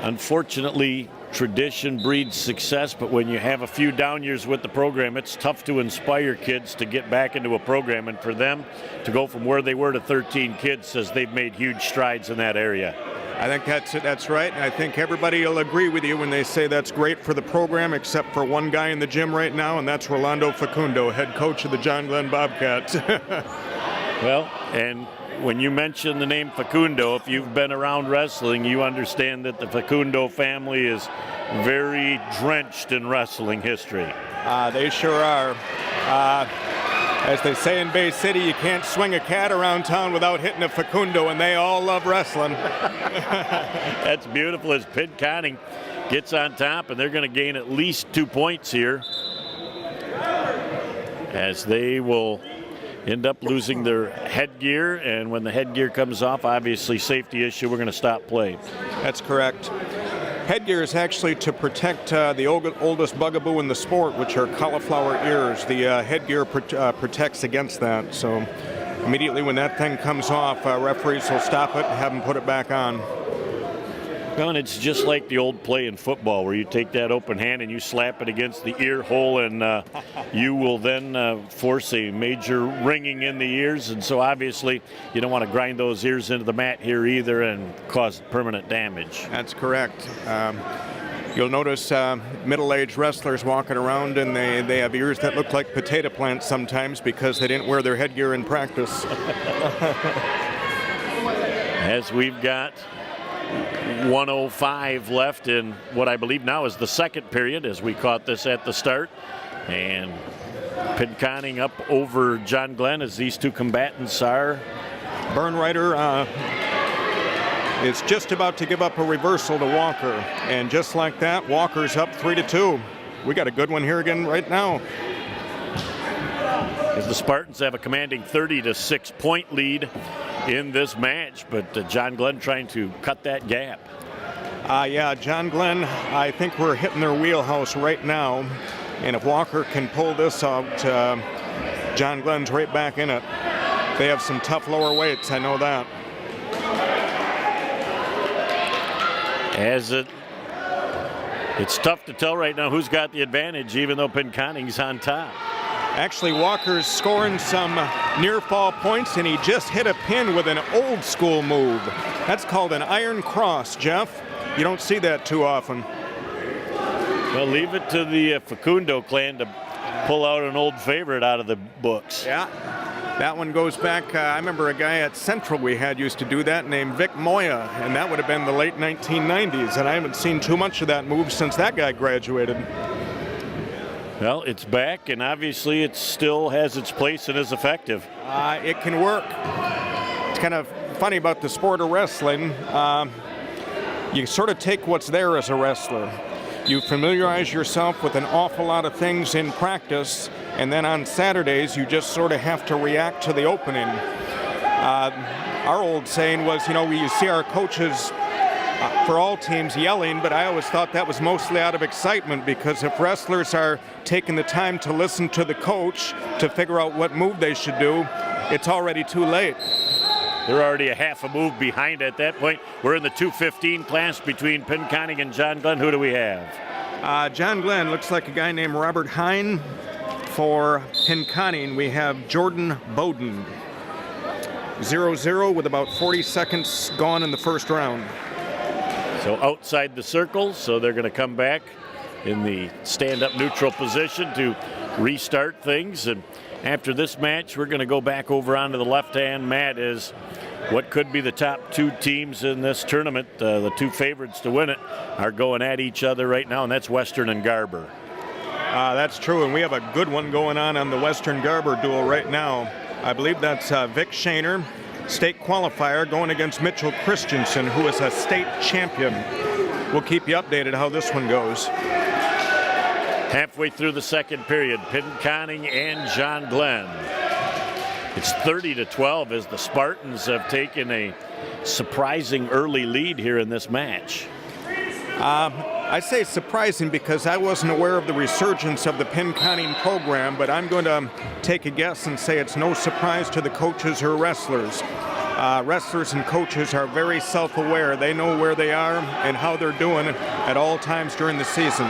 Speaker 5: unfortunately, tradition breeds success, but when you have a few down years with the program, it's tough to inspire kids to get back into a program, and for them to go from where they were to 13 kids says they've made huge strides in that area.
Speaker 6: I think that's right, and I think everybody will agree with you when they say that's great for the program, except for one guy in the gym right now, and that's Rolando Facundo, head coach of the John Glenn Bobcats.
Speaker 5: Well, and when you mention the name Facundo, if you've been around wrestling, you understand that the Facundo family is very drenched in wrestling history.
Speaker 6: They sure are. As they say in Bay City, you can't swing a cat around town without hitting a Facundo, and they all love wrestling.
Speaker 5: That's beautiful as Pinconning gets on top, and they're going to gain at least 2 points here, as they will end up losing their headgear, and when the headgear comes off, obviously safety issue, we're going to stop play.
Speaker 6: That's correct. Headgear is actually to protect the oldest bugaboo in the sport, which are cauliflower ears. The headgear protects against that. So immediately when that thing comes off, referees will stop it and have them put it back on.
Speaker 5: Well, and it's just like the old play in football where you take that open hand and you slap it against the ear hole, and you will then force a major ringing in the ears. And so obviously you don't want to grind those ears into the mat here either and cause permanent damage.
Speaker 6: That's correct. You'll notice middle-aged wrestlers walking around, and they have ears that look like potato plants sometimes because they didn't wear their headgear in practice.
Speaker 5: As we've got 1:05 left in what I believe now is the second period, as we caught this at the start. And Pinconning up over John Glenn as these two combatants are.
Speaker 6: Bernreiter is just about to give up a reversal to Walker. And just like that, Walker's up 3-2. We got a good one here again right now.
Speaker 5: As the Spartans have a commanding 30-6 point lead in this match, but John Glenn trying to cut that gap.
Speaker 6: Yeah, John Glenn, I think we're hitting their wheelhouse right now. And if Walker can pull this out, John Glenn's right back in it. They have some tough lower weights, I know that.
Speaker 5: It's tough to tell right now who's got the advantage, even though Pinconning's on top.
Speaker 6: Actually, Walker's scoring some near fall points, and he just hit a pin with an old school move. That's called an iron cross, Jeff. You don't see that too often.
Speaker 5: Well, leave it to the Facundo clan to pull out an old favorite out of the books.
Speaker 6: Yeah, that one goes back. I remember a guy at Central we had used to do that named Vic Moya, and that would have been the late 1990s, and I haven't seen too much of that move since that guy graduated.
Speaker 5: Well, it's back, and obviously it still has its place and is effective.
Speaker 6: It can work. It's kind of funny about the sport of wrestling. You sort of take what's there as a wrestler. You familiarize yourself with an awful lot of things in practice, and then on Saturdays you just sort of have to react to the opening. Our old saying was, we see our coaches for all teams yelling, but I always thought that was mostly out of excitement, because if wrestlers are taking the time to listen to the coach to figure out what move they should do, it's already too late.
Speaker 5: They're already a half a move behind at that point. We're in the 2:15 class between Pinconning and John Glenn. Who do we have?
Speaker 6: John Glenn looks like a guy named Robert Hine, For Pinconning, we have Jordan Bowden. 0-0 with about 40 seconds gone in the first round.
Speaker 5: So outside the circle, so they're going to come back in the stand-up neutral position to restart things. And after this match, we're going to go back over onto the left-hand mat as what could be the top two teams in this tournament. The two favorites to win it are going at each other right now, and that's Western and Garber.
Speaker 6: That's true, and we have a good one going on the Western Garber duel right now. I believe that's Vic Shaner, state qualifier, going against Mitchell Christensen, who is a state champion. We'll keep you updated how this one goes.
Speaker 5: Halfway through the second period, Pinconning and John Glenn. It's 30-12 as the Spartans have taken a surprising early lead here in this match.
Speaker 6: I say surprising because I wasn't aware of the resurgence of the Pinconning program, but I'm going to take a guess and say it's no surprise to the coaches or wrestlers. Wrestlers and coaches are very self-aware. They know where they are and how they're doing at all times during the season.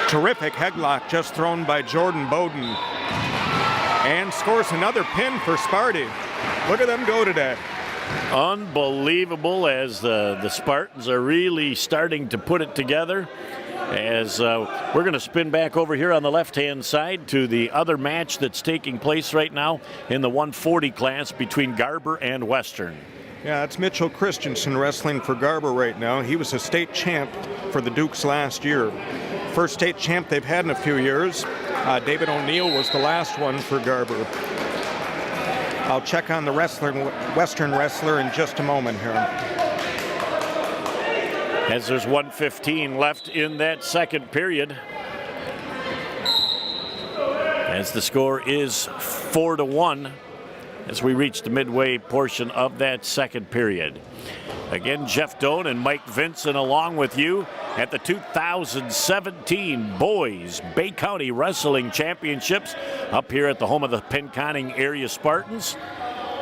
Speaker 6: Terrific headlock just thrown by Jordan Bowden. And scores another pin for Sparty. Look at them go today.
Speaker 5: Unbelievable as the Spartans are really starting to put it together. As we're going to spin back over here on the left-hand side to the other match that's taking place right now in the 140 class between Garber and Western.
Speaker 6: Yeah, it's Mitchell Christensen wrestling for Garber right now. He was a state champ for the Dukes last year. First state champ they've had in a few years. David O'Neill was the last one for Garber. I'll check on the Western wrestler in just a moment here.
Speaker 5: As there's 1:15 left in that second period. As the score is 4-1 as we reach the midway portion of that second period. Again, Jeff Doan and Mike Vinson along with you at the 2017 Boys Bay County Wrestling Championships up here at the home of the Pinconning area Spartans.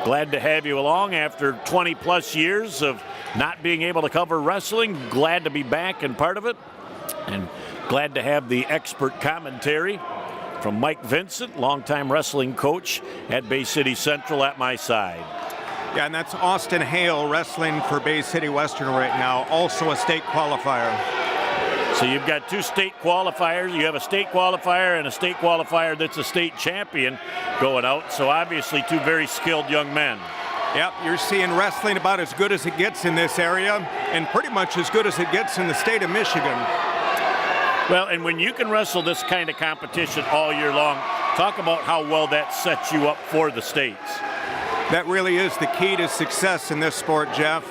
Speaker 5: Glad to have you along after 20 plus years of not being able to cover wrestling. Glad to be back and part of it. And glad to have the expert commentary from Mike Vincent, longtime wrestling coach at Bay City Central, at my side.
Speaker 6: Yeah, and that's Austin Hale wrestling for Bay City Western right now, also a state qualifier.
Speaker 5: So you've got two state qualifiers. You have a state qualifier and a state qualifier that's a state champion going out. So obviously two very skilled young men.
Speaker 6: Yep, you're seeing wrestling about as good as it gets in this area and pretty much as good as it gets in the state of Michigan.
Speaker 5: Well, and when you can wrestle this kind of competition all year long, talk about how well that sets you up for the states.
Speaker 6: That really is the key to success in this sport, Jeff.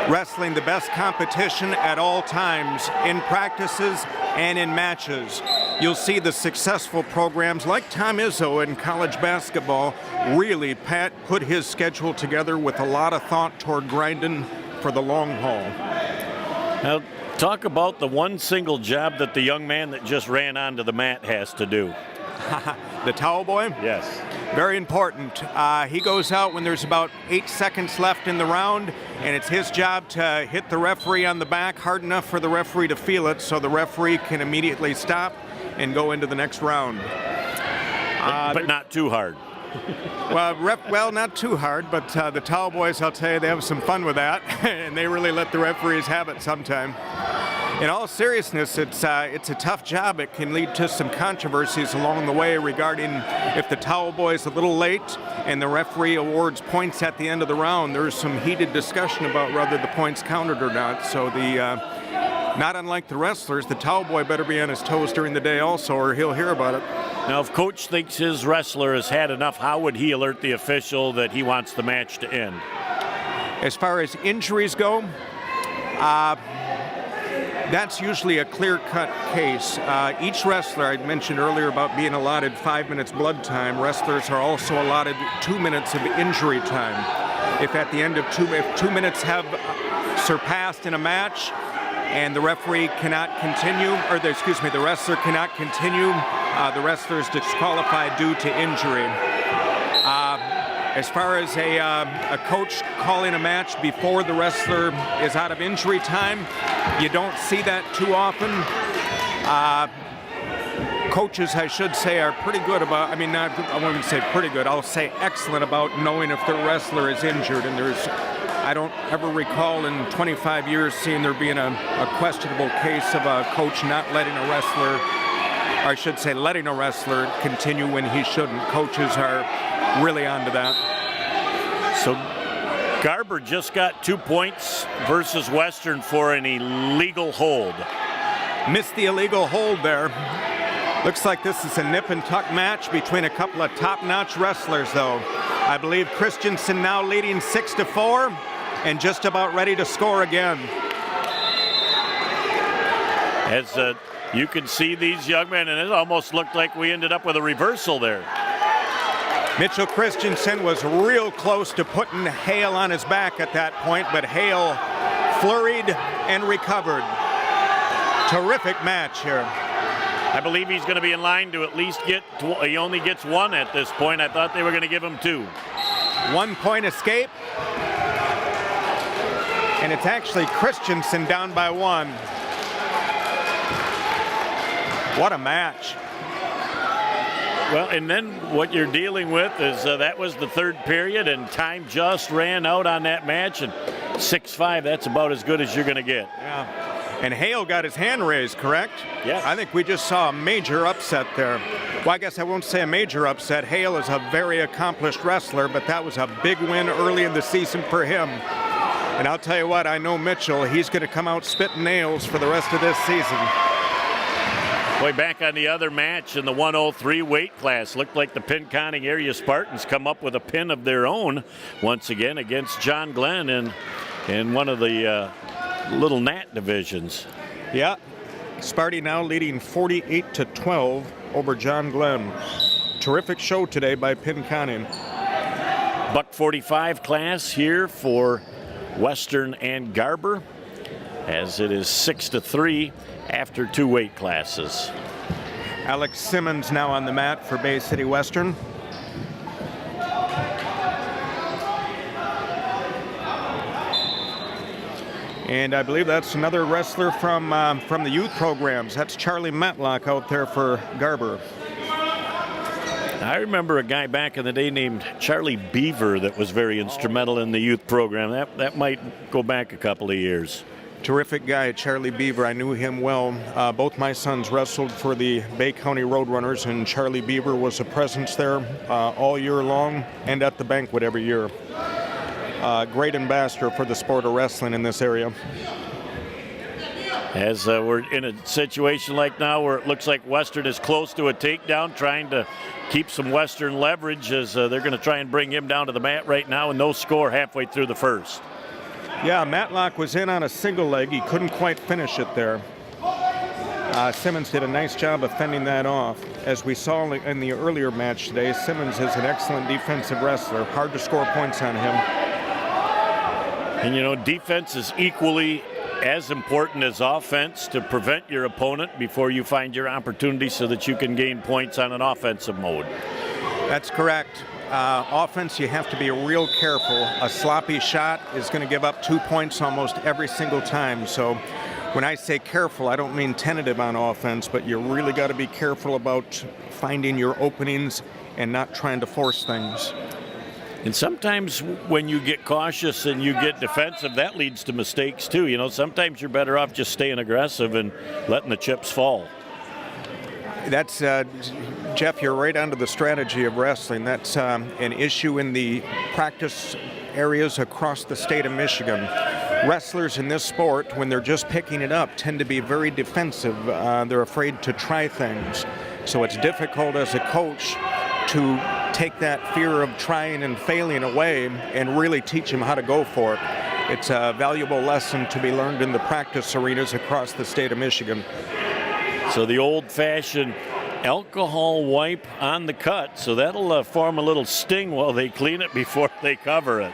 Speaker 6: Wrestling the best competition at all times, in practices and in matches. You'll see the successful programs like Tom Izzo in college basketball really put his schedule together with a lot of thought toward grinding for the long haul.
Speaker 5: Now, talk about the one single job that the young man that just ran onto the mat has to do.
Speaker 6: The towel boy?
Speaker 5: Yes.
Speaker 6: Very important. He goes out when there's about 8 seconds left in the round, and it's his job to hit the referee on the back hard enough for the referee to feel it so the referee can immediately stop and go into the next round.
Speaker 5: But not too hard.
Speaker 6: Well, not too hard, but the towel boys, I'll tell you, they have some fun with that, and they really let the referees have it sometime. In all seriousness, it's a tough job. It can lead to some controversies along the way regarding if the towel boy is a little late and the referee awards points at the end of the round. There's some heated discussion about whether the points counted or not. So not unlike the wrestlers, the towel boy better be on his toes during the day also, or he'll hear about it.
Speaker 5: Now, if Coach thinks his wrestler has had enough, how would he alert the official that he wants the match to end?
Speaker 6: As far as injuries go, that's usually a clear-cut case. Each wrestler, I mentioned earlier about being allotted 5 minutes blood time. Wrestlers are also allotted 2 minutes of injury time. If at the end of if 2 minutes have surpassed in a match and the referee cannot continue, the wrestler cannot continue, the wrestler is disqualified due to injury. As far as a coach calling a match before the wrestler is out of injury time, you don't see that too often. coaches, I should say, are pretty good about, I wouldn't say pretty good, I'll say excellent about knowing if their wrestler is injured. And I don't ever recall in 25 years seeing there being a questionable case of a coach not letting a wrestler, or I should say letting a wrestler continue when he shouldn't. Coaches are really onto that.
Speaker 5: So Garber just got 2 points versus Western for an illegal hold.
Speaker 6: Missed the illegal hold there. Looks like this is a nip and tuck match between a couple of top-notch wrestlers, though. I believe Christensen now leading 6-4 and just about ready to score again.
Speaker 5: As you can see these young men, and it almost looked like we ended up with a reversal there.
Speaker 6: Mitchell Christensen was real close to putting Hale on his back at that point, but Hale flurried and recovered. Terrific match here.
Speaker 5: I believe he's going to be in line to at least get, he only gets one at this point. I thought they were going to give him 2.
Speaker 6: 1 point escape. And it's actually Christensen down by 1. What a match.
Speaker 5: Well, and then what you're dealing with is that was the third period, and time just ran out on that match, and 6-5, that's about as good as you're going to get.
Speaker 6: Yeah. And Hale got his hand raised, correct?
Speaker 5: Yes.
Speaker 6: I think we just saw a major upset there. Well, I guess I won't say a major upset. Hale is a very accomplished wrestler, but that was a big win early in the season for him. And I'll tell you what, I know Mitchell, he's going to come out spitting nails for the rest of this season.
Speaker 5: Boy, back on the other match in the 103 weight class, looked like the Pinconning area Spartans come up with a pin of their own once again against John Glenn in one of the Little Nat divisions.
Speaker 6: Yeah, Sparty now leading 48-12 over John Glenn. Terrific show today by Pinconning.
Speaker 5: Buck 45 class here for Western and Garber, as it is 6-3 after 2 weight classes.
Speaker 6: Alex Simmons now on the mat for Bay City Western. And I believe that's another wrestler from the youth programs. That's Charlie Matlock out there for Garber.
Speaker 5: I remember a guy back in the day named Charlie Beaver that was very instrumental in the youth program. That might go back a couple of years.
Speaker 6: Terrific guy, Charlie Beaver. I knew him well. Both my sons wrestled for the Bay County Roadrunners, and Charlie Beaver was a presence there all year long and at the banquet every year. Great ambassador for the sport of wrestling in this area.
Speaker 5: As we're in a situation like now where it looks like Western is close to a takedown, trying to keep some Western leverage, as they're going to try and bring him down to the mat right now, and no score halfway through the first.
Speaker 6: Yeah, Matlock was in on a single leg. He couldn't quite finish it there. Simmons did a nice job of fending that off. As we saw in the earlier match today, Simmons is an excellent defensive wrestler. Hard to score points on him.
Speaker 5: And you know, defense is equally as important as offense to prevent your opponent before you find your opportunity so that you can gain points on an offensive mode.
Speaker 6: That's correct. Offense, you have to be real careful. A sloppy shot is going to give up 2 points almost every single time. So when I say careful, I don't mean tentative on offense, but you really got to be careful about finding your openings and not trying to force things.
Speaker 5: And sometimes when you get cautious and you get defensive, that leads to mistakes too. You know, sometimes you're better off just staying aggressive and letting the chips fall.
Speaker 6: That's, Jeff, you're right onto the strategy of wrestling. That's an issue in the practice areas across the state of Michigan. Wrestlers in this sport, when they're just picking it up, tend to be very defensive. They're afraid to try things. So it's difficult as a coach to take that fear of trying and failing away and really teach them how to go for it. It's a valuable lesson to be learned in the practice arenas across the state of Michigan.
Speaker 5: So the old-fashioned alcohol wipe on the cut, so that'll form a little sting while they clean it before they cover it.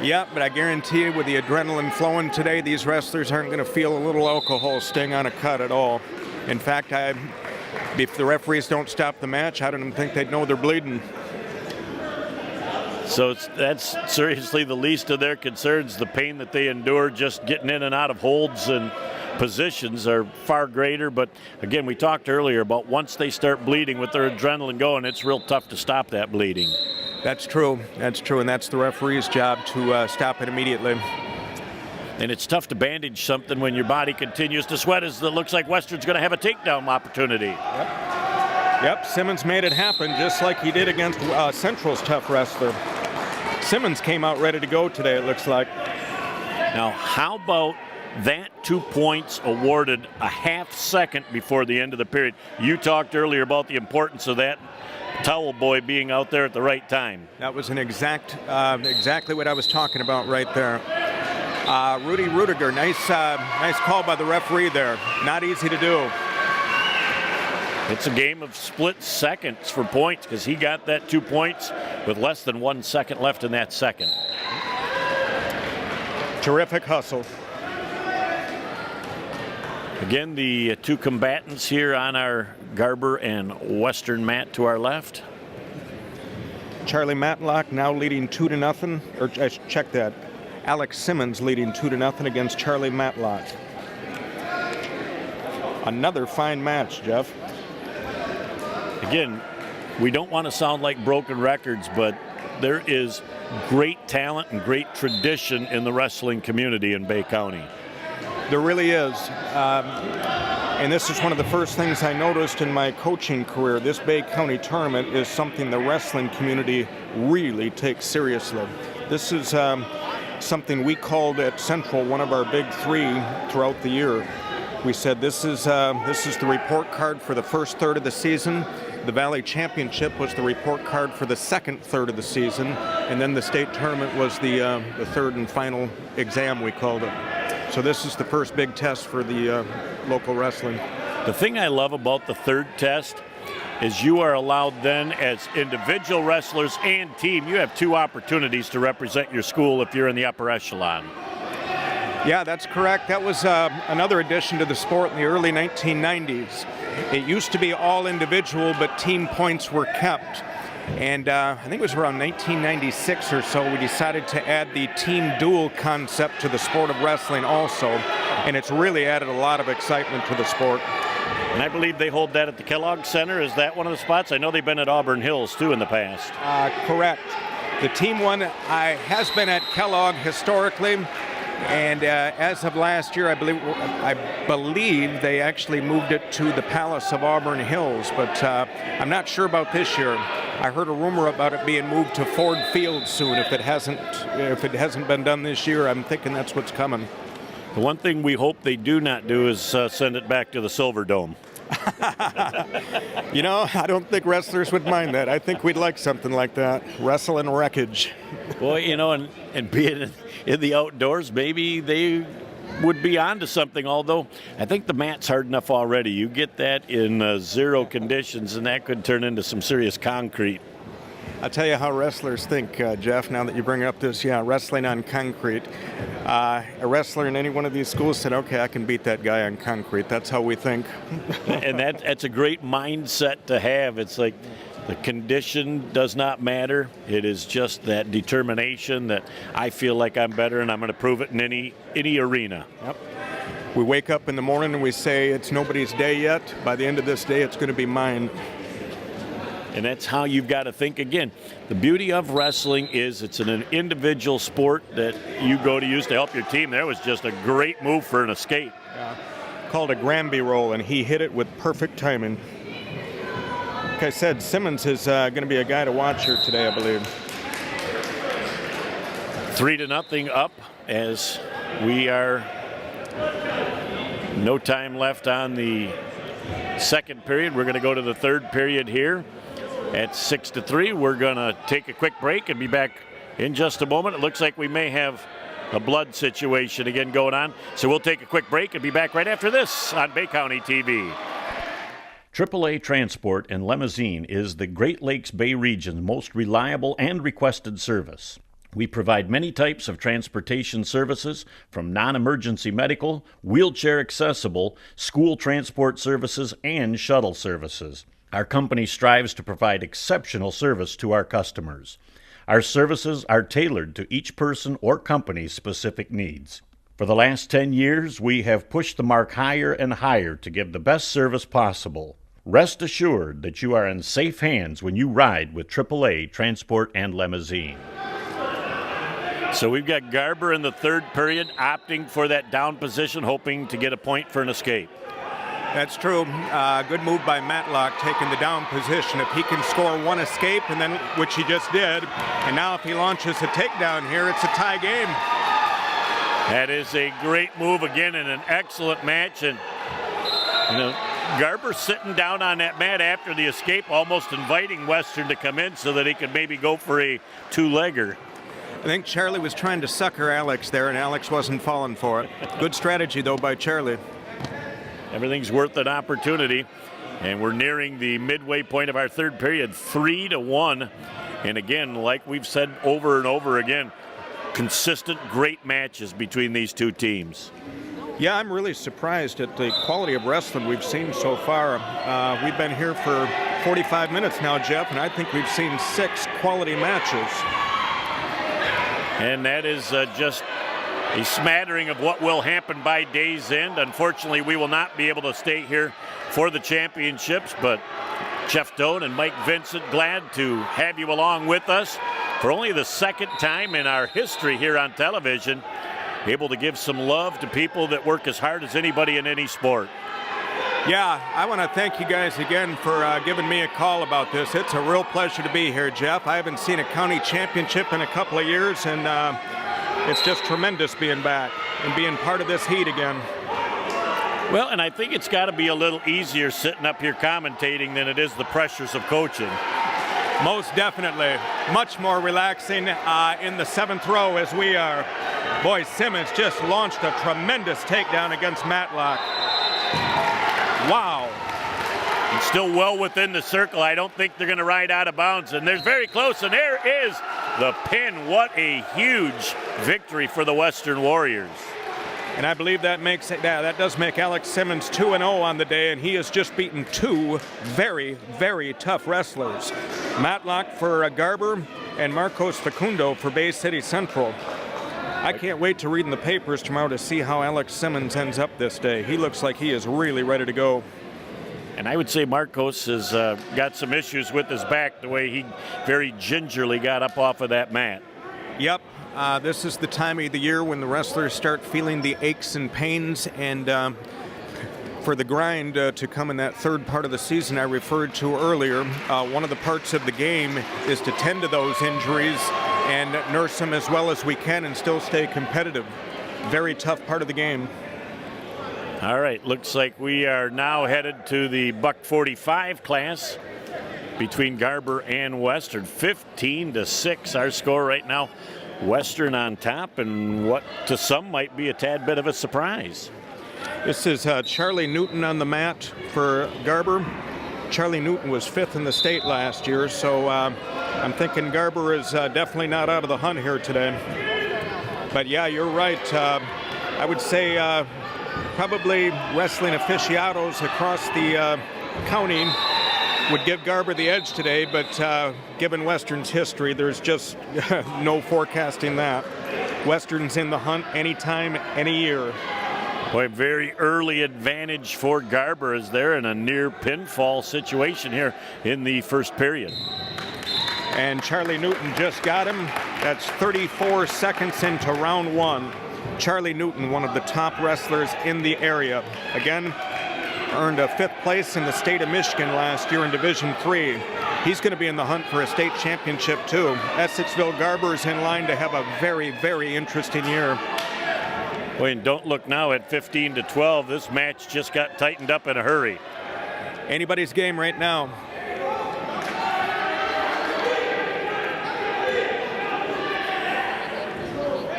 Speaker 6: Yeah, but I guarantee you with the adrenaline flowing today, these wrestlers aren't going to feel a little alcohol sting on a cut at all. In fact, if the referees don't stop the match, I don't even think they'd know they're bleeding.
Speaker 5: So that's seriously the least of their concerns, the pain that they endure just getting in and out of holds and positions are far greater, but again, we talked earlier about once they start bleeding with their adrenaline going, it's real tough to stop that bleeding.
Speaker 6: That's true, and that's the referee's job to stop it immediately.
Speaker 5: And it's tough to bandage something when your body continues to sweat, as it looks like Western's going to have a takedown opportunity.
Speaker 6: Yep, Simmons made it happen just like he did against Central's tough wrestler. Simmons came out ready to go today, it looks like.
Speaker 5: Now, how about that 2 points awarded a half second before the end of the period? You talked earlier about the importance of that towel boy being out there at the right time.
Speaker 6: That was an exactly what I was talking about right there. Rudy Rudiger, nice call by the referee there. Not easy to do.
Speaker 5: It's a game of split seconds for points because he got that 2 points with less than 1 second left in that second.
Speaker 6: Terrific hustle.
Speaker 5: Again, the two combatants here on our Garber and Western mat to our left.
Speaker 6: Charlie Matlock now leading 2-0, or check that. Alex Simmons leading 2-0 against Charlie Matlock. Another fine match, Jeff.
Speaker 5: Again, we don't want to sound like broken records, but there is great talent and great tradition in the wrestling community in Bay County.
Speaker 6: There really is. And this is one of the first things I noticed in my coaching career. This Bay County tournament is something the wrestling community really takes seriously. This is something we called at Central one of our big three throughout the year. We said this is the report card for the first third of the season. The Valley Championship was the report card for the second third of the season, and then the state tournament was the third and final exam, we called it. So this is the first big test for the local wrestling.
Speaker 5: The thing I love about the third test is you are allowed then, as individual wrestlers and team, you have two opportunities to represent your school if you're in the upper echelon.
Speaker 6: Yeah, that's correct. That was another addition to the sport in the early 1990s. It used to be all individual, but team points were kept. And I think it was around 1996 or so, we decided to add the team duel concept to the sport of wrestling also. And it's really added a lot of excitement to the sport.
Speaker 5: And I believe they hold that at the Kellogg Center. Is that one of the spots? I know they've been at Auburn Hills, too, in the past.
Speaker 6: Correct. The team one has been at Kellogg historically. And as of last year, I believe they actually moved it to the Palace of Auburn Hills. But I'm not sure about this year. I heard a rumor about it being moved to Ford Field soon. If it hasn't been done this year, I'm thinking that's what's coming.
Speaker 5: The one thing we hope they do not do is send it back to the Silver Dome.
Speaker 6: You know, I don't think wrestlers would mind that. I think we'd like something like that. Wrestle in wreckage.
Speaker 5: Well, you know, and being in the outdoors, maybe they would be onto something, although I think the mat's hard enough already. You get that in zero conditions, and that could turn into some serious concrete.
Speaker 6: I'll tell you how wrestlers think, Jeff, now that you bring up this, wrestling on concrete. A wrestler in any one of these schools said, okay, I can beat that guy on concrete. That's how we think.
Speaker 5: And that's a great mindset to have. It's like the condition does not matter. It is just that determination that I feel like I'm better and I'm going to prove it in any arena.
Speaker 6: Yep. We wake up in the morning and we say it's nobody's day yet. By the end of this day, it's going to be mine.
Speaker 5: And that's how you've got to think. Again, the beauty of wrestling is it's an individual sport that you go to use to help your team. That was just a great move for an escape.
Speaker 6: Yeah. Called a Granby roll, and he hit it with perfect timing. Like I said, Simmons is going to be a guy to watch here today, I believe.
Speaker 5: 3-0 up as we are no time left on the second period. We're going to go to the third period here. At 6-3, we're going to take a quick break and be back in just a moment. It looks like we may have a blood situation again going on. So we'll take a quick break and be back right after this on Bay County TV. AAA Transport and Limousine is the Great Lakes Bay region's most reliable and requested service. We provide many types of transportation services, from non-emergency medical, wheelchair accessible, school transport services, and shuttle services. Our company strives to provide exceptional service to our customers. Our services are tailored to each person or company's specific needs. For the last 10 years, we have pushed the mark higher and higher to give the best service possible. Rest assured that you are in safe hands when you ride with AAA Transport and Limousine. So we've got Garber in the third period opting for that down position, hoping to get a point for an escape.
Speaker 6: That's true. Good move by Matlock, taking the down position. If he can score one escape, and then which he just did, and now if he launches a takedown here, it's a tie game.
Speaker 5: That is a great move again and an excellent match. And Garber sitting down on that mat after the escape, almost inviting Western to come in so that he could maybe go for a two-legger.
Speaker 6: I think Charlie was trying to sucker Alex there, and Alex wasn't falling for it. Good strategy, though, by Charlie.
Speaker 5: Everything's worth an opportunity, and we're nearing the midway point of our third period, 3-1. And again, like we've said over and over again, consistent, great matches between these two teams.
Speaker 6: Yeah, I'm really surprised at the quality of wrestling we've seen so far. We've been here for 45 minutes now, Jeff, and I think we've seen 6 quality matches.
Speaker 5: And that is just a smattering of what will happen by day's end. Unfortunately, we will not be able to stay here for the championships, but Jeff Doan and Mike Vincent, glad to have you along with us for only the second time in our history here on television, able to give some love to people that work as hard as anybody in any sport.
Speaker 6: Yeah, I want to thank you guys again for giving me a call about this. It's a real pleasure to be here, Jeff. I haven't seen a county championship in a couple of years, and it's just tremendous being back and being part of this heat again.
Speaker 5: Well, and I think it's got to be a little easier sitting up here commentating than it is the pressures of coaching.
Speaker 6: Most definitely. Much more relaxing in the 7th row as we are. Boy, Simmons just launched a tremendous takedown against Matlock. Wow.
Speaker 5: And still well within the circle. I don't think they're going to ride out of bounds. And they're very close, and there is the pin. What a huge victory for the Western Warriors.
Speaker 6: And I believe that makes it, that does make Alex Simmons 2-0 on the day, and he has just beaten 2 very, very tough wrestlers. Matlock for Garber and Marcos Facundo for Bay City Central. I can't wait to read in the papers tomorrow to see how Alex Simmons ends up this day. He looks like he is really ready to go.
Speaker 5: And I would say Marcos has got some issues with his back, the way he very gingerly got up off of that mat.
Speaker 6: Yep. This is the time of the year when the wrestlers start feeling the aches and pains, and for the grind to come in that third part of the season I referred to earlier, one of the parts of the game is to tend to those injuries and nurse them as well as we can and still stay competitive. Very tough part of the game.
Speaker 5: All right, looks like we are now headed to the buck 45 class between Garber and Western. 15-6 our score right now. Western on top, and what to some might be a tad bit of a surprise.
Speaker 6: This is Charlie Newton on the mat for Garber. Charlie Newton was 5th in the state last year, so I'm thinking Garber is definitely not out of the hunt here today. But yeah, you're right. I would say probably wrestling aficionados across the county would give Garber the edge today, but given Western's history, there's just no forecasting that. Western's in the hunt anytime, any year.
Speaker 5: Boy, very early advantage for Garber as they're in a near pinfall situation here in the first period.
Speaker 6: And Charlie Newton just got him. That's 34 seconds into round 1. Charlie Newton, one of the top wrestlers in the area. Again, earned a 5th place in the state of Michigan last year in Division III. He's going to be in the hunt for a state championship too. Essexville Garber's in line to have a very, very interesting year.
Speaker 5: Boy, and don't look now at 15-12. This match just got tightened up in a hurry.
Speaker 6: Anybody's game right now.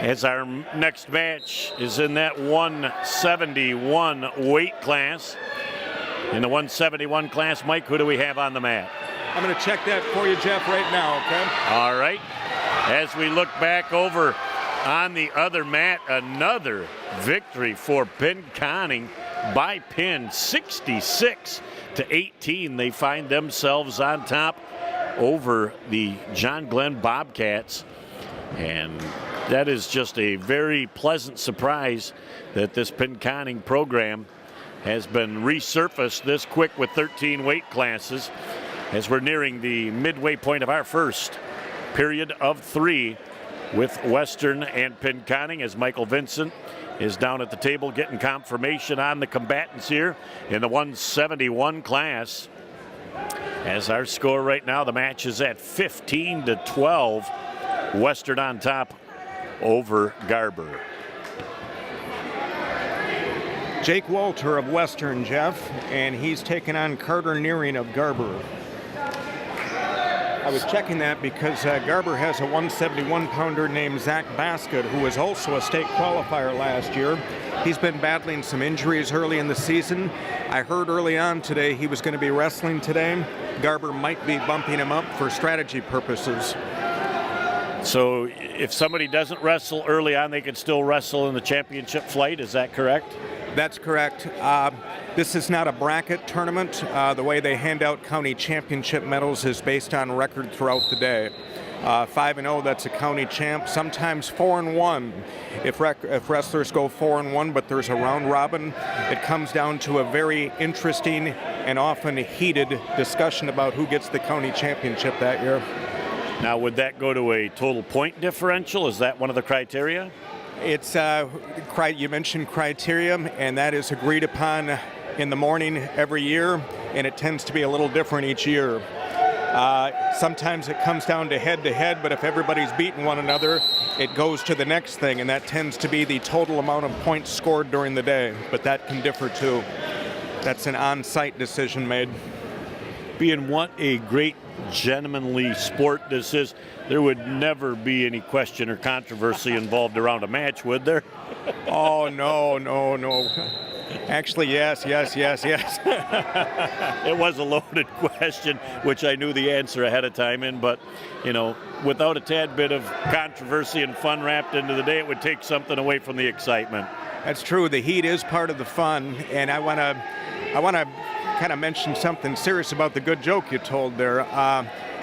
Speaker 5: As our next match is in that 171 weight class. In the 171 class, Mike, who do we have on the mat?
Speaker 6: I'm going to check that for you, Jeff, right now, okay?
Speaker 5: All right. As we look back over on the other mat, another victory for Pinconning by pin, 66-18. They find themselves on top over the John Glenn Bobcats. And That is just a very pleasant surprise that this Pinconning program has been resurfaced this quick with 13 weight classes as we're nearing the midway point of our first period of 3 with Western and Pinconning, as Michael Vincent is down at the table getting confirmation on the combatants here in the 171 class. As our score right now, the match is at 15-12. Western on top over Garber.
Speaker 6: Jake Walter of Western, Jeff, and he's taking on Carter Nearing of Garber. I was checking that because Garber has a 171-pounder named Zach Baskett, who was also a state qualifier last year. He's been battling some injuries early in the season. I heard early on today he was going to be wrestling today. Garber might be bumping him up for strategy purposes.
Speaker 5: So if somebody doesn't wrestle early on, they can still wrestle in the championship flight, is that correct?
Speaker 6: That's correct. This is not a bracket tournament. The way they hand out county championship medals is based on record throughout the day. 5-0, that's a county champ. Sometimes 4-1 if wrestlers go 4-1, but there's a round robin. It comes down to a very interesting and often heated discussion about who gets the county championship that year.
Speaker 5: Now, would that go to a total point differential? Is that one of the criteria?
Speaker 6: It's, you mentioned criteria, and that is agreed upon in the morning every year, and it tends to be a little different each year. Sometimes it comes down to head-to-head, but if everybody's beating one another, it goes to the next thing, and that tends to be the total amount of points scored during the day, but that can differ too. That's an on-site decision made.
Speaker 5: Being what a great gentlemanly sport this is, there would never be any question or controversy involved around a match, would there?
Speaker 6: Oh, no. Actually, yes.
Speaker 5: It was a loaded question, which I knew the answer ahead of time in, but, you know, without a tad bit of controversy and fun wrapped into the day, it would take something away from the excitement.
Speaker 6: That's true. The heat is part of the fun, and I want to kind of mention something serious about the good joke you told there.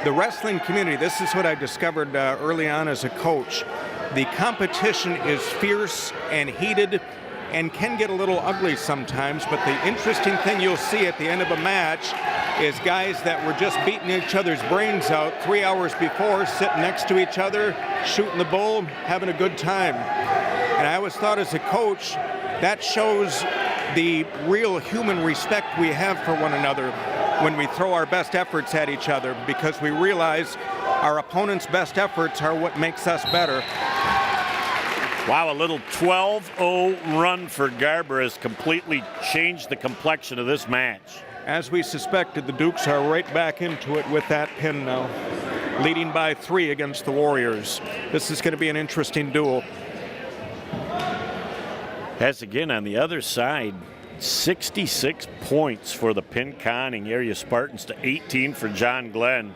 Speaker 6: The wrestling community, this is what I discovered early on as a coach. The competition is fierce and heated and can get a little ugly sometimes, but the interesting thing you'll see at the end of a match is guys that were just beating each other's brains out 3 hours before, sitting next to each other, shooting the bull, having a good time. And I always thought as a coach, that shows the real human respect we have for one another when we throw our best efforts at each other, because we realize our opponent's best efforts are what makes us better.
Speaker 5: Wow, a little 12-0 run for Garber has completely changed the complexion of this match.
Speaker 6: As we suspected, the Dukes are right back into it with that pin now, leading by 3 against the Warriors. This is going to be an interesting duel.
Speaker 5: As again on the other side, 66 points for the Pinconning area Spartans to 18 for John Glenn.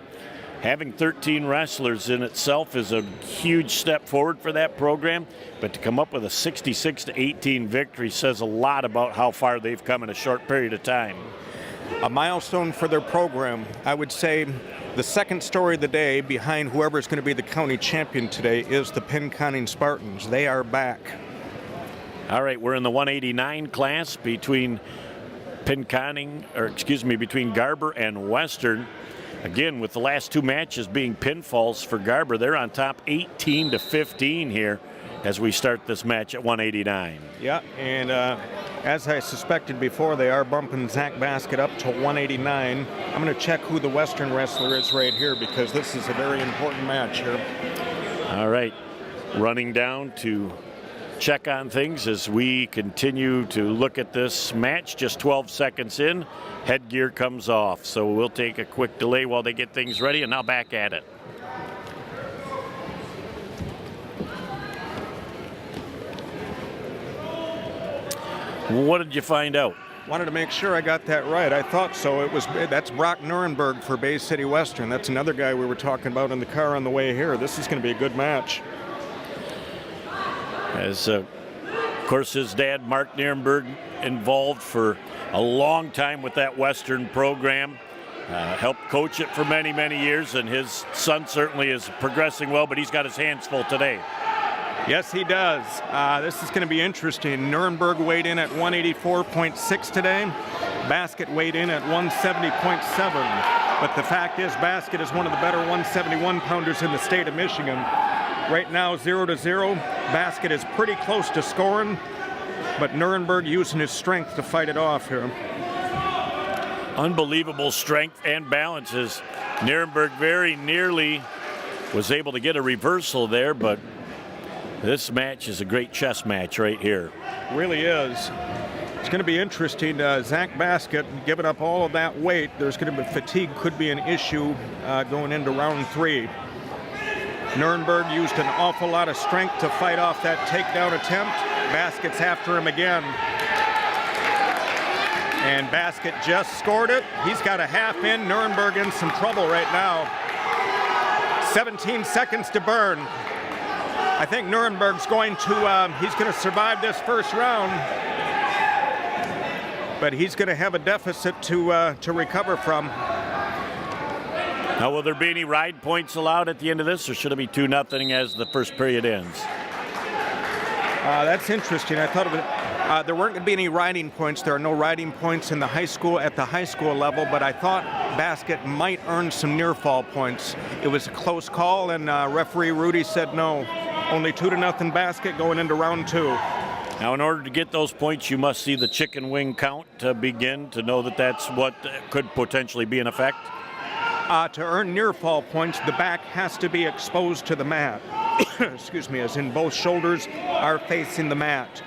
Speaker 5: Having 13 wrestlers in itself is a huge step forward for that program, but to come up with a 66-18 victory says a lot about how far they've come in a short period of time.
Speaker 6: A milestone for their program. I would say the second story of the day behind whoever's going to be the county champion today is the Pinconning Spartans. They are back.
Speaker 5: All right, we're in the 189 class between between Garber and Western. Again, with the last 2 matches being pinfalls for Garber, they're on top 18-15 here as we start this match at 189.
Speaker 6: Yeah, and as I suspected before, they are bumping Zach Baskett up to 189. I'm going to check who the Western wrestler is right here, because this is a very important match here.
Speaker 5: All right, running down to check on things as we continue to look at this match. Just 12 seconds in, headgear comes off. So we'll take a quick delay while they get things ready, and now back at it. What did you find out?
Speaker 6: Wanted to make sure I got that right. I thought so. That's Brock Nuremberg for Bay City Western. That's another guy we were talking about in the car on the way here. This is going to be a good match.
Speaker 5: As, of course, his dad, Mark Nierenberg, involved for a long time with that Western program. Helped coach it for many, many years, and his son certainly is progressing well, but he's got his hands full today.
Speaker 6: Yes, he does. This is going to be interesting. Nuremberg weighed in at 184.6 today. Basket weighed in at 170.7. But the fact is, Basket is one of the better 171-pounders in the state of Michigan. Right now, 0-0. Basket is pretty close to scoring, but Nuremberg using his strength to fight it off here.
Speaker 5: Unbelievable strength and balances. Nuremberg very nearly was able to get a reversal there, but this match is a great chess match right here.
Speaker 6: Really is. It's going to be interesting. Zach Basket giving up all of that weight. There's going to be fatigue, could be an issue going into round 3. Nuremberg used an awful lot of strength to fight off that takedown attempt. Basket's after him again. And Basket just scored it. He's got a half in. Nuremberg in some trouble right now. 17 seconds to burn. I think Nuremberg's going to, he's going to survive this first round. But he's going to have a deficit to recover from.
Speaker 5: Now, will there be any ride points allowed at the end of this, or should it be 2-0 as the first period ends?
Speaker 6: That's interesting. I thought there weren't going to be any riding points. There are no riding points in the high school at the high school level, but I thought Basket might earn some near fall points. It was a close call, and referee Rudy said no. Only 2-0 Basket going into round 2.
Speaker 5: Now, in order to get those points, you must see the chicken wing count begin to know that that's what could potentially be in effect.
Speaker 6: To earn near fall points, the back has to be exposed to the mat. Excuse me, as in both shoulders are facing the mat.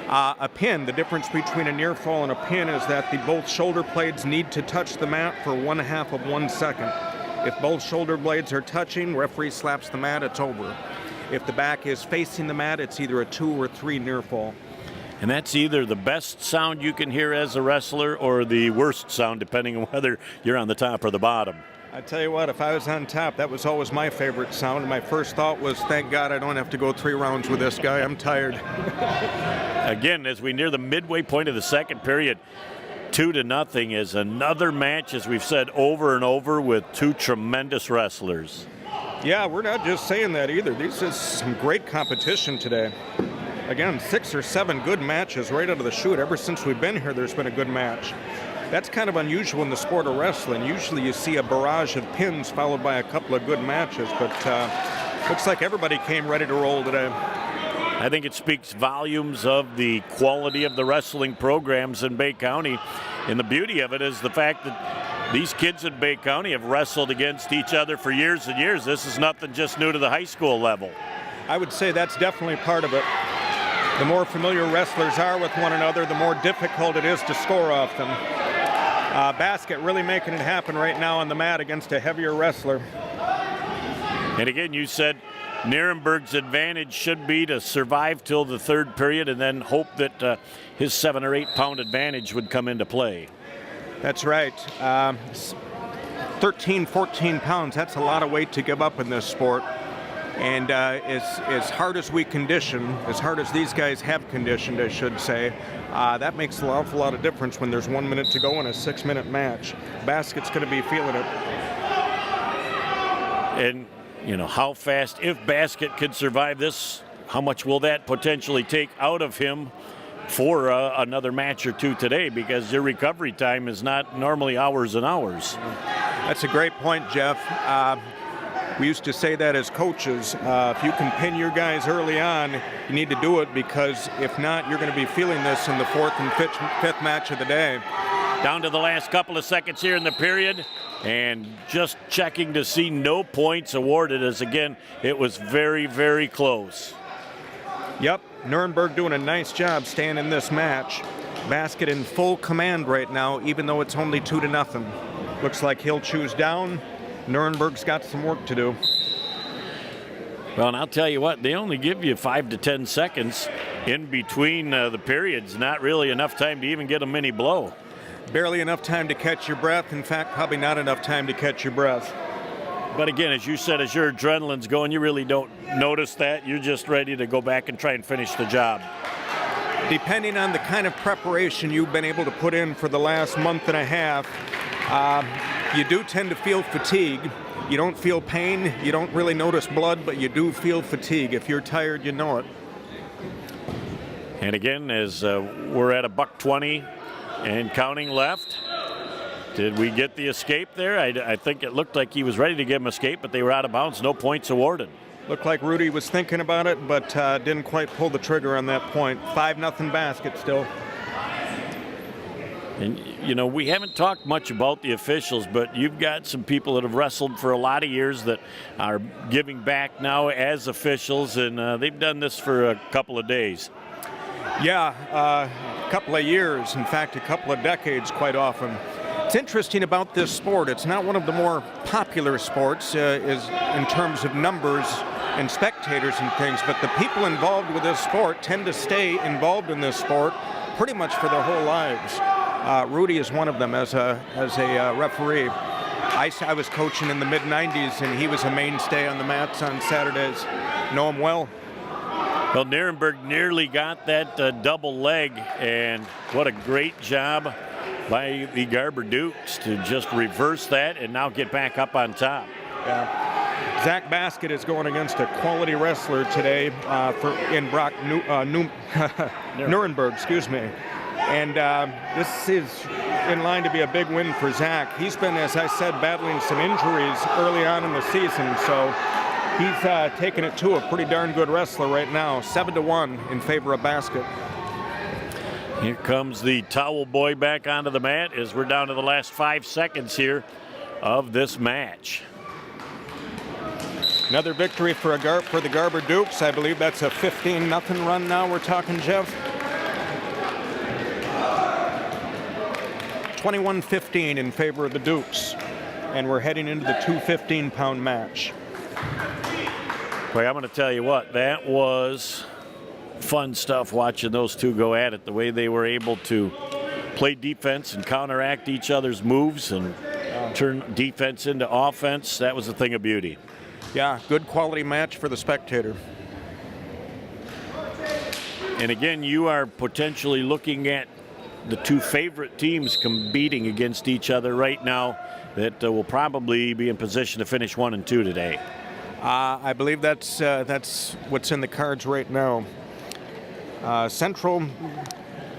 Speaker 6: A pin, the difference between a near fall and a pin is that the both shoulder blades need to touch the mat for 1/2 of 1 second. If both shoulder blades are touching, referee slaps the mat, it's over. If the back is facing the mat, it's either a 2 or 3 near fall.
Speaker 5: And that's either the best sound you can hear as a wrestler or the worst sound, depending on whether you're on the top or the bottom.
Speaker 6: I tell you what, if I was on top, that was always my favorite sound. My first thought was, thank God I don't have to go 3 rounds with this guy. I'm tired.
Speaker 5: Again, as we near the midway point of the second period, 2-0 is another match, as we've said over and over, with 2 tremendous wrestlers.
Speaker 6: Yeah, we're not just saying that either. This is some great competition today. Again, 6 or 7 good matches right out of the chute. Ever since we've been here, there's been a good match. That's kind of unusual in the sport of wrestling. Usually you see a barrage of pins followed by a couple of good matches, but looks like everybody came ready to roll today.
Speaker 5: I think it speaks volumes of the quality of the wrestling programs in Bay County. And the beauty of it is the fact that these kids in Bay County have wrestled against each other for years and years. This is nothing just new to the high school level.
Speaker 6: I would say that's definitely part of it. The more familiar wrestlers are with one another, the more difficult it is to score off them. Basket really making it happen right now on the mat against a heavier wrestler.
Speaker 5: And again, you said Nuremberg's advantage should be to survive till the third period and then hope that his 7 or 8 pound advantage would come into play.
Speaker 6: That's right. 13, 14 pounds, that's a lot of weight to give up in this sport. And as hard as we condition, as hard as these guys have conditioned, I should say, that makes an awful lot of difference when there's 1 minute to go in a 6-minute match. Basket's going to be feeling it.
Speaker 5: And, you know, how fast, if Basket could survive this, how much will that potentially take out of him for another match or 2 today? Because your recovery time is not normally hours and hours.
Speaker 6: That's a great point, Jeff. We used to say that as coaches. If you can pin your guys early on, you need to do it, because if not, you're going to be feeling this in the 4th and 5th match of the day.
Speaker 5: Down to the last couple of seconds here in the period, and just checking to see no points awarded, as again, it was very, very close.
Speaker 6: Yep, Nuremberg doing a nice job staying in this match. Basket in full command right now, even though it's only 2-0. Looks like he'll choose down. Nuremberg's got some work to do.
Speaker 5: Well, and I'll tell you what, they only give you 5 to 10 seconds in between the periods. Not really enough time to even get a mini blow.
Speaker 6: Barely enough time to catch your breath. In fact, probably not enough time to catch your breath.
Speaker 5: But again, as you said, as your adrenaline's going, you really don't notice that. You're just ready to go back and try and finish the job.
Speaker 6: Depending on the kind of preparation you've been able to put in for the last month and a half, you do tend to feel fatigue. You don't feel pain, you don't really notice blood, but you do feel fatigue. If you're tired, you know it.
Speaker 5: And again, as we're at $1:20 and counting left, did we get the escape there? I think it looked like he was ready to give him escape, but they were out of bounds, no points awarded.
Speaker 6: Looked like Rudy was thinking about it, but didn't quite pull the trigger on that point. 5-0 basket still.
Speaker 5: And, you know, we haven't talked much about the officials, but you've got some people that have wrestled for a lot of years that are giving back now as officials, and they've done this for a couple of days.
Speaker 6: Yeah, a couple of years, in fact, a couple of decades quite often. It's interesting about this sport. It's not one of the more popular sports is in terms of numbers and spectators and things, but the people involved with this sport tend to stay involved in this sport pretty much for their whole lives. Rudy is one of them as a referee. I was coaching in the mid-'90s, and he was a mainstay on the mats on Saturdays. Know him well.
Speaker 5: Well, Nierenberg nearly got that double leg, and what a great job by the Garber Dukes to just reverse that and now get back up on top.
Speaker 6: Yeah. Zach Baskett is going against a quality wrestler today in Nuremberg, excuse me. And this is in line to be a big win for Zach. He's been, as I said, battling some injuries early on in the season, so he's taking it to a pretty darn good wrestler right now. 7-1 in favor of Baskett.
Speaker 5: Here comes the towel boy back onto the mat as we're down to the last 5 seconds here of this match.
Speaker 6: Another victory for the Garber Dukes. I believe that's a 15-0 run now we're talking, Jeff. 21-15 in favor of the Dukes, and we're heading into the 215-pound match.
Speaker 5: Boy, I'm going to tell you what, that was fun stuff watching those two go at it, the way they were able to play defense and counteract each other's moves and turn defense into offense. That was a thing of beauty.
Speaker 6: Yeah, good quality match for the spectator.
Speaker 5: And again, you are potentially looking at the two favorite teams competing against each other right now that will probably be in position to finish 1 and 2 today.
Speaker 6: I believe that's what's in the cards right now. Central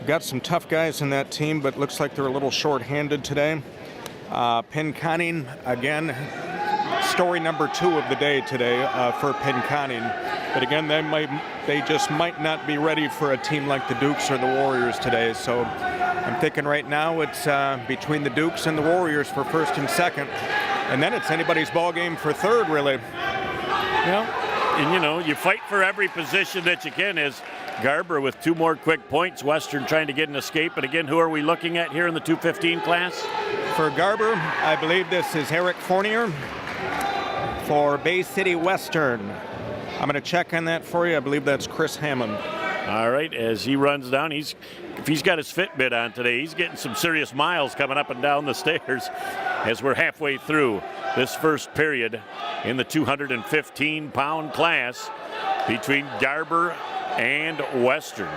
Speaker 6: got some tough guys in that team, but looks like they're a little short-handed today. Pinconning, again, story number 2 of the day today for Pinconning. But again, they just might not be ready for a team like the Dukes or the Warriors today. So I'm thinking right now it's between the Dukes and the Warriors for first and second. And then it's anybody's ball game for third, really.
Speaker 5: And you know, you fight for every position that you can. As Garber with 2 more quick points, Western trying to get an escape. And again, who are we looking at here in the 215 class?
Speaker 6: For Garber, I believe this is Eric Fournier. For Bay City Western, I'm going to check on that for you. I believe that's Chris Hammond.
Speaker 5: All right, as he runs down, if he's got his Fitbit on today, he's getting some serious miles coming up and down the stairs as we're halfway through this first period in the 215-pound class between Garber and Western.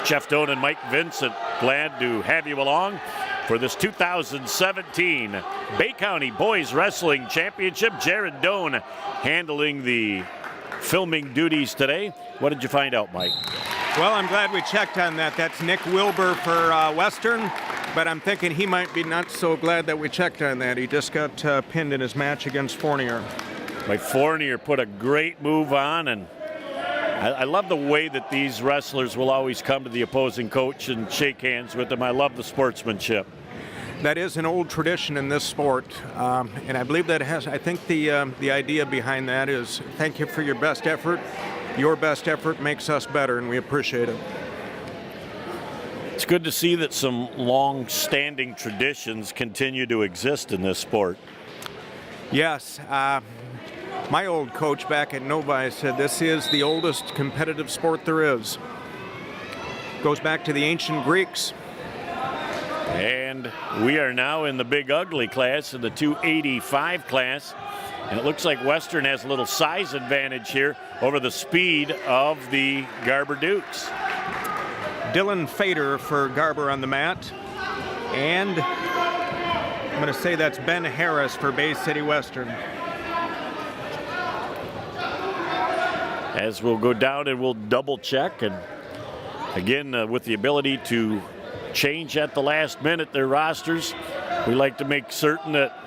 Speaker 5: Jeff Doan and Mike Vincent, glad to have you along for this 2017 Bay County Boys Wrestling Championship. Jared Doan handling the filming duties today. What did you find out, Mike?
Speaker 6: Well, I'm glad we checked on that. That's Nick Wilbur for Western, but I'm thinking he might be not so glad that we checked on that. He just got pinned in his match against Fournier.
Speaker 5: Like Fournier put a great move on, and I love the way that these wrestlers will always come to the opposing coach and shake hands with them. I love the sportsmanship.
Speaker 6: That is an old tradition in this sport, and I believe that I think the idea behind that is thank you for your best effort. Your best effort makes us better, and we appreciate it.
Speaker 5: It's good to see that some long-standing traditions continue to exist in this sport.
Speaker 6: Yes. My old coach back at Novi said this is the oldest competitive sport there is. Goes back to the ancient Greeks.
Speaker 5: And we are now in the Big Ugly class, in the 285 class. And it looks like Western has a little size advantage here over the speed of the Garber Dukes.
Speaker 6: Dylan Fader for Garber on the mat. And I'm going to say that's Ben Harris for Bay City Western.
Speaker 5: As we'll go down and we'll double check, and again with the ability to change at the last minute their rosters, we like to make certain that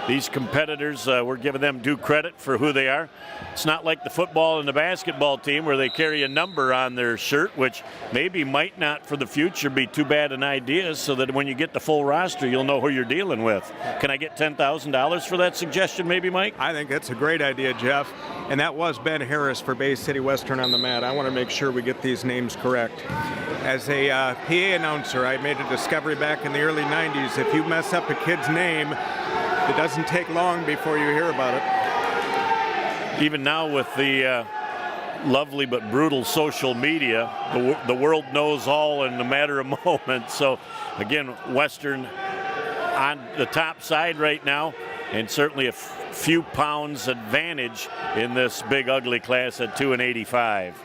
Speaker 5: these competitors, we're giving them due credit for who they are. It's not like the football and the basketball team where they carry a number on their shirt, which maybe might not for the future be too bad an idea, so that when you get the full roster, you'll know who you're dealing with. Can I get $10,000 for that suggestion maybe, Mike?
Speaker 6: I think that's a great idea, Jeff. And that was Ben Harris for Bay City Western on the mat. I want to make sure we get these names correct. As a PA announcer, I made a discovery back in the early 90s. If you mess up a kid's name, it doesn't take long before you hear about it.
Speaker 5: Even now with the lovely but brutal social media, the world knows all in a matter of moments. So again, Western on the top side right now, and certainly a few pounds advantage in this big ugly class at 285.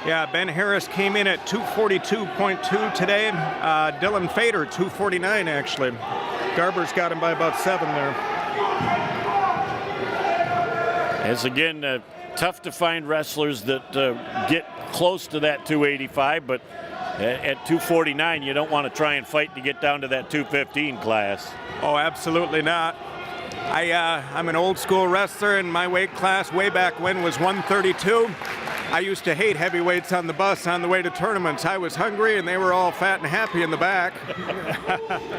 Speaker 6: Yeah, Ben Harris came in at 242.2 today. Dylan Fader, 249 actually. Garber's got him by about 7 there.
Speaker 5: As again, tough to find wrestlers that get close to that 285, but at 249, you don't want to try and fight to get down to that 215 class.
Speaker 6: Oh, absolutely not. I'm an old school wrestler, and my weight class way back when was 132. I used to hate heavyweights on the bus on the way to tournaments. I was hungry, and they were all fat and happy in the back.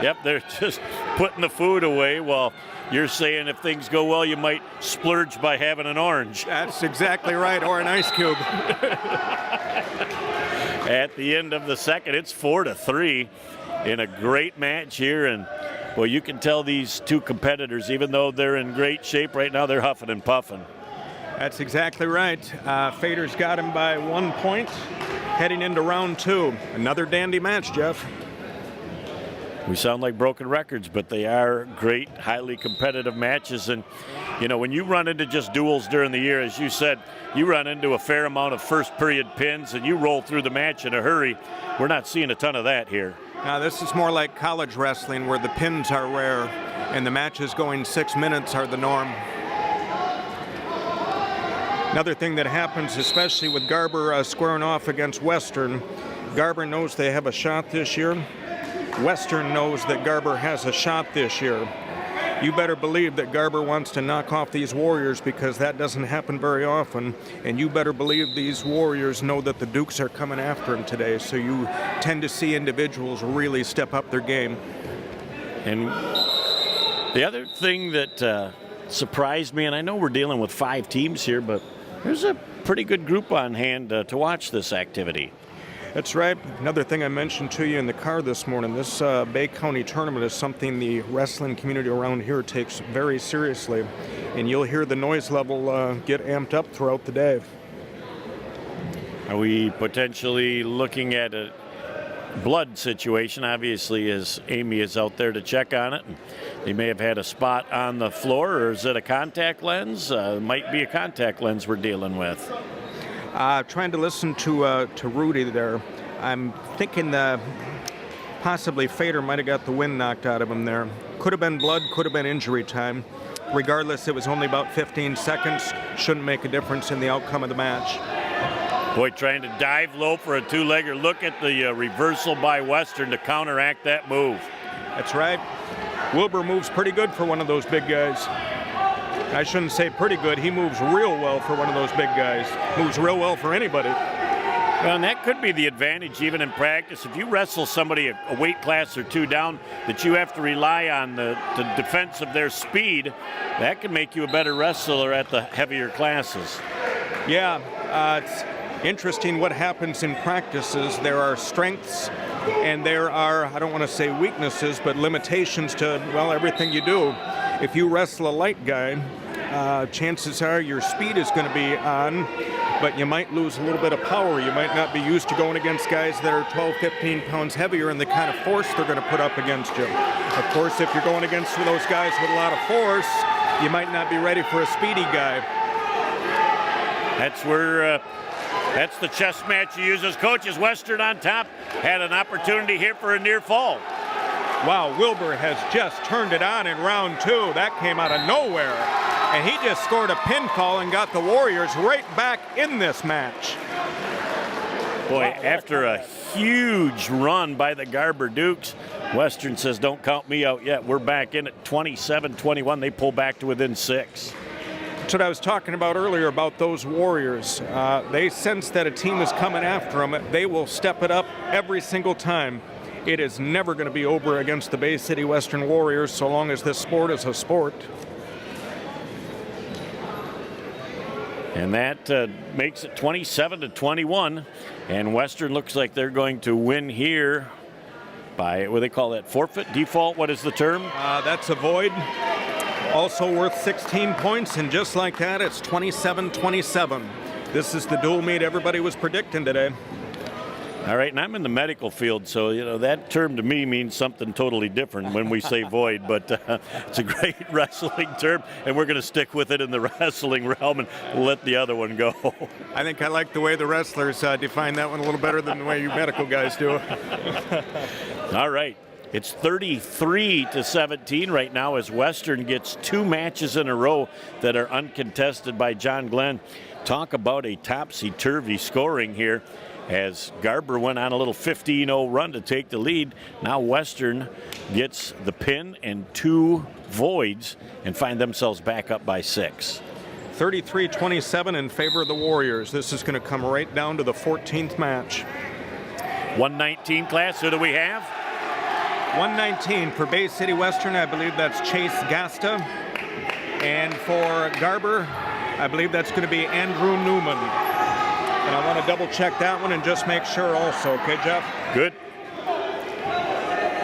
Speaker 5: Yep, they're just putting the food away while you're saying if things go well, you might splurge by having an orange.
Speaker 6: That's exactly right, or an ice cube.
Speaker 5: At the end of the second, it's 4-3 in a great match here, and well, you can tell these two competitors, even though they're in great shape right now, they're huffing and puffing.
Speaker 6: That's exactly right. Fader's got him by 1 point, heading into round 2. Another dandy match, Jeff.
Speaker 5: We sound like broken records, but they are great, highly competitive matches. And, you know, when you run into just duels during the year, as you said, you run into a fair amount of first period pins and you roll through the match in a hurry. We're not seeing a ton of that here.
Speaker 6: Now, this is more like college wrestling where the pins are rare and the matches going 6 minutes are the norm. Another thing that happens, especially with Garber squaring off against Western, Garber knows they have a shot this year. Western knows that Garber has a shot this year. You better believe that Garber wants to knock off these Warriors because that doesn't happen very often. And you better believe these Warriors know that the Dukes are coming after him today. So you tend to see individuals really step up their game.
Speaker 5: And the other thing that surprised me, and I know we're dealing with 5 teams here, but there's a pretty good group on hand to watch this activity.
Speaker 6: That's right. Another thing I mentioned to you in the car this morning, this Bay County tournament is something the wrestling community around here takes very seriously. And you'll hear the noise level get amped up throughout the day.
Speaker 5: Are we potentially looking at a blood situation? Obviously, as Amy is out there to check on it. They may have had a spot on the floor, or is it a contact lens? Might be a contact lens we're dealing with.
Speaker 6: Trying to listen to Rudy there. I'm thinking that possibly Fader might have got the wind knocked out of him there. Could have been blood, could have been injury time. Regardless, it was only about 15 seconds. Shouldn't make a difference in the outcome of the match.
Speaker 5: Boy, trying to dive low for a two-legger. Look at the reversal by Western to counteract that move.
Speaker 6: That's right. Wilbur moves pretty good for one of those big guys. I shouldn't say pretty good. He moves real well for one of those big guys. Moves real well for anybody.
Speaker 5: Well, and that could be the advantage even in practice. If you wrestle somebody a weight class or 2 down, that you have to rely on the defense of their speed, that can make you a better wrestler at the heavier classes.
Speaker 6: Yeah, it's interesting what happens in practices. There are strengths and there are, I don't want to say weaknesses, but limitations to, well, everything you do. If you wrestle a light guy, chances are your speed is going to be on, but you might lose a little bit of power. You might not be used to going against guys that are 12, 15 pounds heavier and the kind of force they're going to put up against you. Of course, if you're going against those guys with a lot of force, you might not be ready for a speedy guy.
Speaker 5: That's where, that's the chess match you use as coaches. Western on top had an opportunity here for a near fall.
Speaker 6: Wow, Wilbur has just turned it on in round 2. That came out of nowhere. And he just scored a pinfall and got the Warriors right back in this match.
Speaker 5: Boy, after a huge run by the Garber Dukes, Western says, don't count me out yet. We're back in at 27-21. They pull back to within 6.
Speaker 6: That's what I was talking about earlier about those Warriors. They sense that a team is coming after them. They will step it up every single time. It is never going to be over against the Bay City Western Warriors so long as this sport is a sport.
Speaker 5: And that makes it 27-21. And Western looks like they're going to win here by, what do they call that, forfeit, default? What is the term?
Speaker 6: That's a void. Also worth 16 points, and just like that, it's 27-27. This is the dual meet everybody was predicting today.
Speaker 5: All right, and I'm in the medical field, so that term to me means something totally different when we say void, but it's a great wrestling term, and we're going to stick with it in the wrestling realm and let the other one go.
Speaker 6: I think I like the way the wrestlers define that one a little better than the way you medical guys do.
Speaker 5: All right. It's 33-17 right now as Western gets 2 matches in a row that are uncontested by John Glenn. Talk about a topsy-turvy scoring here as Garber went on a little 15-0 run to take the lead. Now Western gets the pin and 2 voids and find themselves back up by 6.
Speaker 6: 33-27 in favor of the Warriors. This is going to come right down to the 14th match.
Speaker 5: 119 class, who do we have?
Speaker 6: 119 for Bay City Western, I believe that's Chase Gasta. And for Garber, I believe that's going to be Andrew Newman. And I want to double check that one and just make sure also, okay, Jeff?
Speaker 5: Good.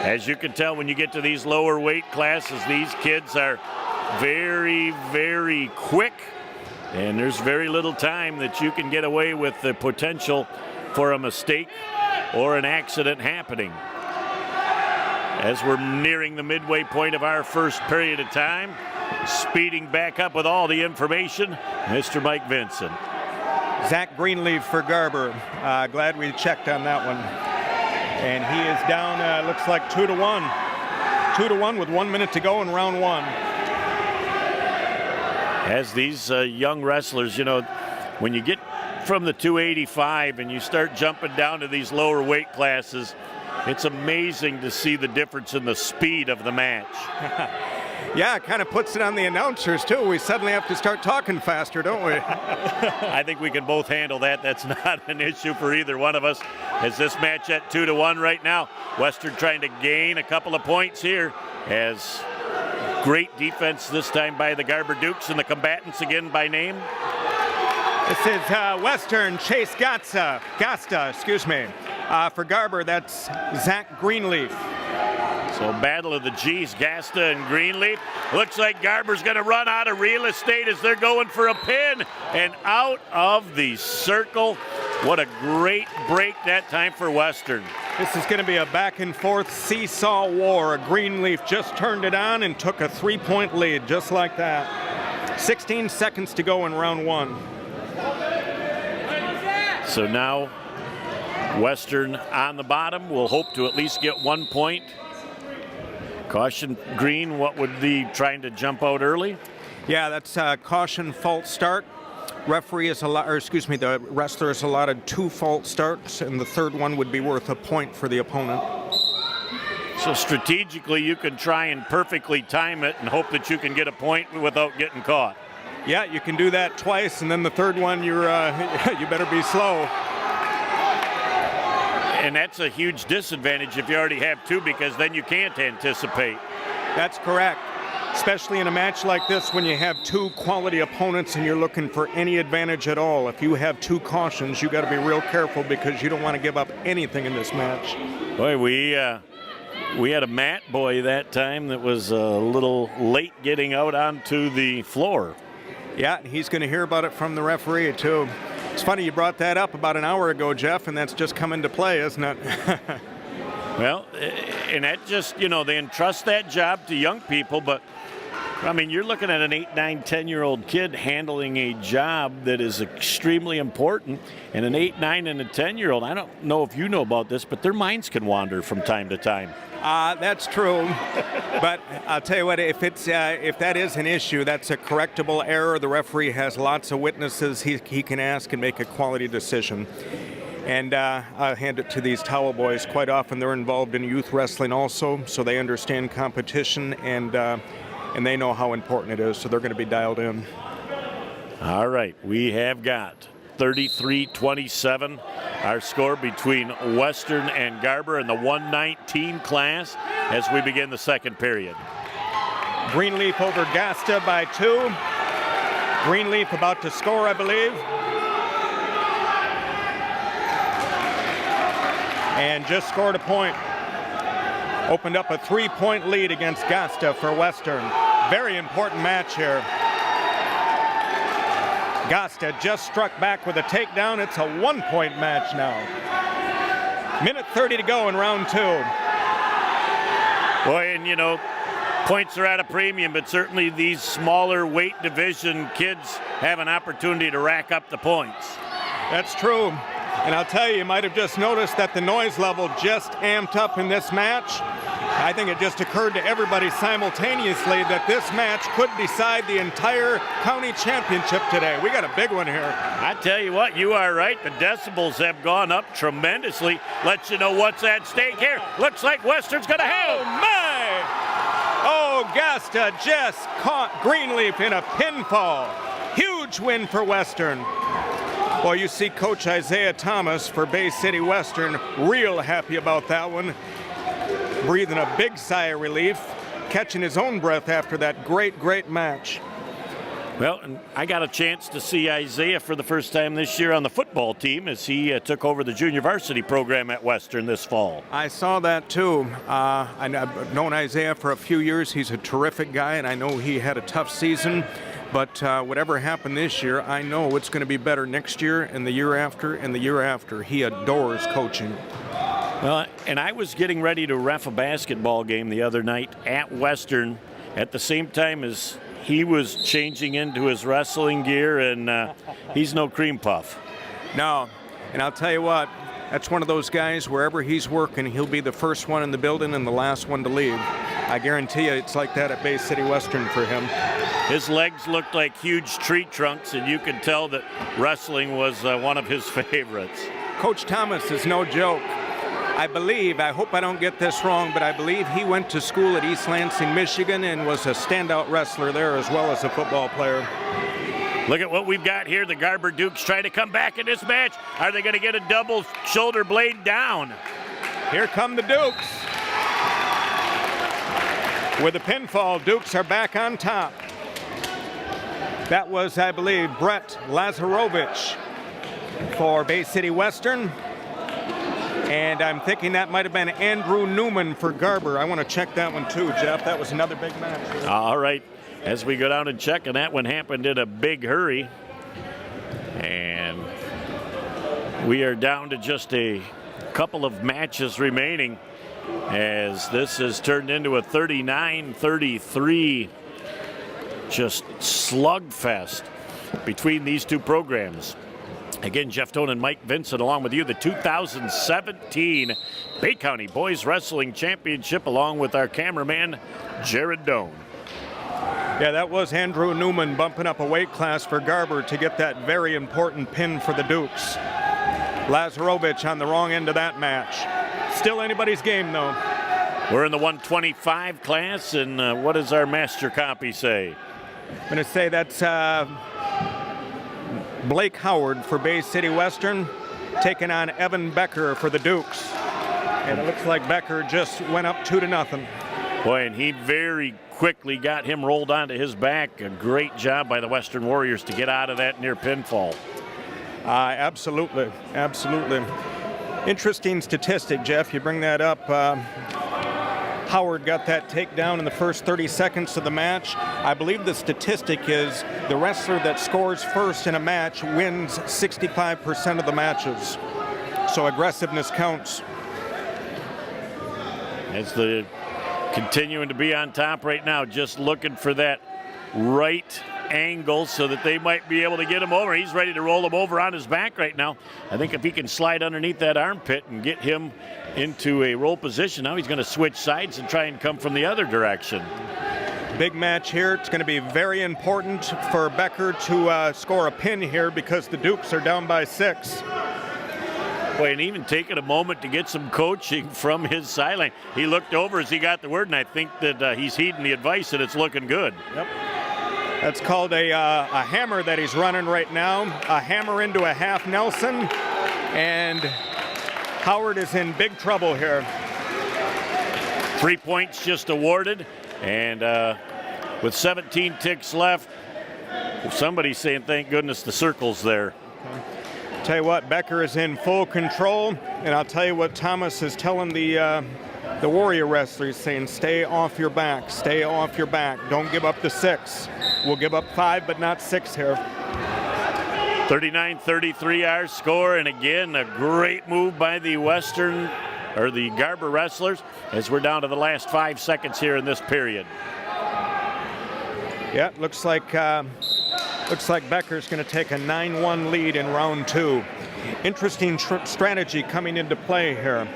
Speaker 5: As you can tell, when you get to these lower weight classes, these kids are very, very quick, and there's very little time that you can get away with the potential for a mistake or an accident happening. As we're nearing the midway point of our first period of time, speeding back up with all the information, Mr. Mike Vincent.
Speaker 6: Zach Greenleaf for Garber. Glad we checked on that one. And he is down, looks like 2-1. 2-1 with 1 minute to go in round 1.
Speaker 5: As these young wrestlers, when you get from the 285 and you start jumping down to these lower weight classes, it's amazing to see the difference in the speed of the match.
Speaker 6: Yeah, it kind of puts it on the announcers, too. We suddenly have to start talking faster, don't we?
Speaker 5: I think we can both handle that. That's not an issue for either one of us. As this match at 2-1 right now, Western trying to gain a couple of points here as great defense this time by the Garber Dukes and the combatants again by name.
Speaker 6: This is Western Chase Gasta, for Garber, that's Zach Greenleaf.
Speaker 5: So battle of the G's, Gasta and Greenleaf. Looks like Garber's going to run out of real estate as they're going for a pin and out of the circle. What a great break that time for Western.
Speaker 6: This is going to be a back and forth seesaw war. Greenleaf just turned it on and took a 3-point lead just like that. 16 seconds to go in round 1.
Speaker 5: So now Western on the bottom will hope to at least get 1 point. Caution green, what would the trying to jump out early?
Speaker 6: Yeah, that's caution false start. The wrestler is allotted 2 false starts, and the third one would be worth a point for the opponent.
Speaker 5: So strategically, you can try and perfectly time it and hope that you can get a point without getting caught.
Speaker 6: Yeah, you can do that twice, and then the third one, you better be slow.
Speaker 5: And that's a huge disadvantage if you already have 2, because then you can't anticipate.
Speaker 6: That's correct, especially in a match like this when you have 2 quality opponents and you're looking for any advantage at all. If you have 2 cautions, you got to be real careful because you don't want to give up anything in this match.
Speaker 5: Boy, we had a mat boy that time that was a little late getting out onto the floor.
Speaker 6: Yeah, he's going to hear about it from the referee, too. It's funny you brought that up about an hour ago, Jeff, and that's just come into play, isn't it?
Speaker 5: Well, and that just, they entrust that job to young people, but I mean, you're looking at an 8, 9, 10-year-old kid handling a job that is extremely important. And an 8, 9, and a 10-year-old, I don't know if you know about this, but their minds can wander from time to time.
Speaker 6: That's true, but I'll tell you what, if that is an issue, that's a correctable error. The referee has lots of witnesses he can ask and make a quality decision. And I hand it to these Towel boys. Quite often they're involved in youth wrestling also, so they understand competition and they know how important it is, so they're going to be dialed in.
Speaker 5: All right, we have got 33-27, our score between Western and Garber in the 119 class as we begin the second period.
Speaker 6: Greenleaf over Gasta by 2. Greenleaf about to score, I believe. And just scored a point. Opened up a 3-point lead against Gasta for Western. Very important match here. Gasta just struck back with a takedown. It's a 1-point match now. Minute 30 to go in round 2.
Speaker 5: Boy, and you know, points are at a premium, but certainly these smaller weight division kids have an opportunity to rack up the points.
Speaker 6: That's true. And I'll tell you might have just noticed that the noise level just amped up in this match. I think it just occurred to everybody simultaneously that this match could decide the entire county championship today. We got a big one here.
Speaker 5: I tell you what, you are right. The decibels have gone up tremendously. Lets you know what's at stake here. Looks like Western's going to have.
Speaker 6: Oh, my! Oh, Gasta just caught Greenleaf in a pinfall. Huge win for Western. Well, you see Coach Isaiah Thomas for Bay City Western real happy about that one. Breathing a big sigh of relief, catching his own breath after that great match.
Speaker 5: Well, and I got a chance to see Isaiah for the first time this year on the football team as he took over the junior varsity program at Western this fall.
Speaker 6: I saw that too. I've known Isaiah for a few years. He's a terrific guy, and I know he had a tough season. But whatever happened this year, I know it's going to be better next year and the year after and the year after. He adores coaching.
Speaker 5: Well, and I was getting ready to ref a basketball game the other night at Western at the same time as he was changing into his wrestling gear, and he's no cream puff.
Speaker 6: No, and I'll tell you what, that's one of those guys, wherever he's working, he'll be the first one in the building and the last one to leave. I guarantee you it's like that at Bay City Western for him.
Speaker 5: His legs looked like huge tree trunks, and you could tell that wrestling was one of his favorites.
Speaker 6: Coach Thomas is no joke. I hope I don't get this wrong, but I believe he went to school at East Lansing, Michigan, and was a standout wrestler there as well as a football player.
Speaker 5: Look at what we've got here. The Garber Dukes try to come back in this match. Are they going to get a double shoulder blade down?
Speaker 6: Here come the Dukes. With a pinfall, Dukes are back on top. That was, I believe, Brett Lazarovich for Bay City Western. And I'm thinking that might have been Andrew Newman for Garber. I want to check that one too, Jeff. That was another big match.
Speaker 5: All right. As we go down and check, and that one happened in a big hurry. And we are down to just a couple of matches remaining as this has turned into a 39-33 just slugfest between these two programs. Again, Jeff Tone and Mike Vincent along with you, the 2017 Bay County Boys Wrestling Championship, along with our cameraman, Jared Doan.
Speaker 6: Yeah, that was Andrew Newman bumping up a weight class for Garber to get that very important pin for the Dukes. Lazarovich on the wrong end of that match. Still anybody's game, though.
Speaker 5: We're in the 125 class, and what does our master copy say?
Speaker 6: I'm going to say that's Blake Howard for Bay City Western, taking on Evan Becker for the Dukes. And it looks like Becker just went up 2-0.
Speaker 5: Boy, and he very quickly got him rolled onto his back. A great job by the Western Warriors to get out of that near pinfall.
Speaker 6: Absolutely. Interesting statistic, Jeff. You bring that up. Howard got that takedown in the first 30 seconds of the match. I believe the statistic is the wrestler that scores first in a match wins 65% of the matches. So aggressiveness counts.
Speaker 5: As the continuing to be on top right now, just looking for that right angle so that they might be able to get him over. He's ready to roll him over on his back right now. I think if he can slide underneath that armpit and get him into a roll position, now he's going to switch sides and try and come from the other direction.
Speaker 6: Big match here. It's going to be very important for Becker to score a pin here because the Dukes are down by 6.
Speaker 5: Boy, and even taking a moment to get some coaching from his sideline. He looked over as he got the word, and I think that he's heeding the advice, and it's looking good.
Speaker 6: Yep. That's called a hammer that he's running right now. A hammer into a half Nelson, and Howard is in big trouble here.
Speaker 5: 3 points just awarded, and with 17 ticks left, somebody's saying thank goodness the circle's there.
Speaker 6: Okay. Tell you what, Becker is in full control, and I'll tell you what Thomas is telling the Warrior wrestlers, saying stay off your back, stay off your back, don't give up the 6. We'll give up 5 but not 6 here.
Speaker 5: 39-33 our score, and again a great move by the the Garber wrestlers as we're down to the last 5 seconds here in this period.
Speaker 6: Yeah, looks like Becker's going to take a 9-1 lead in round 2. Interesting strategy coming into play here.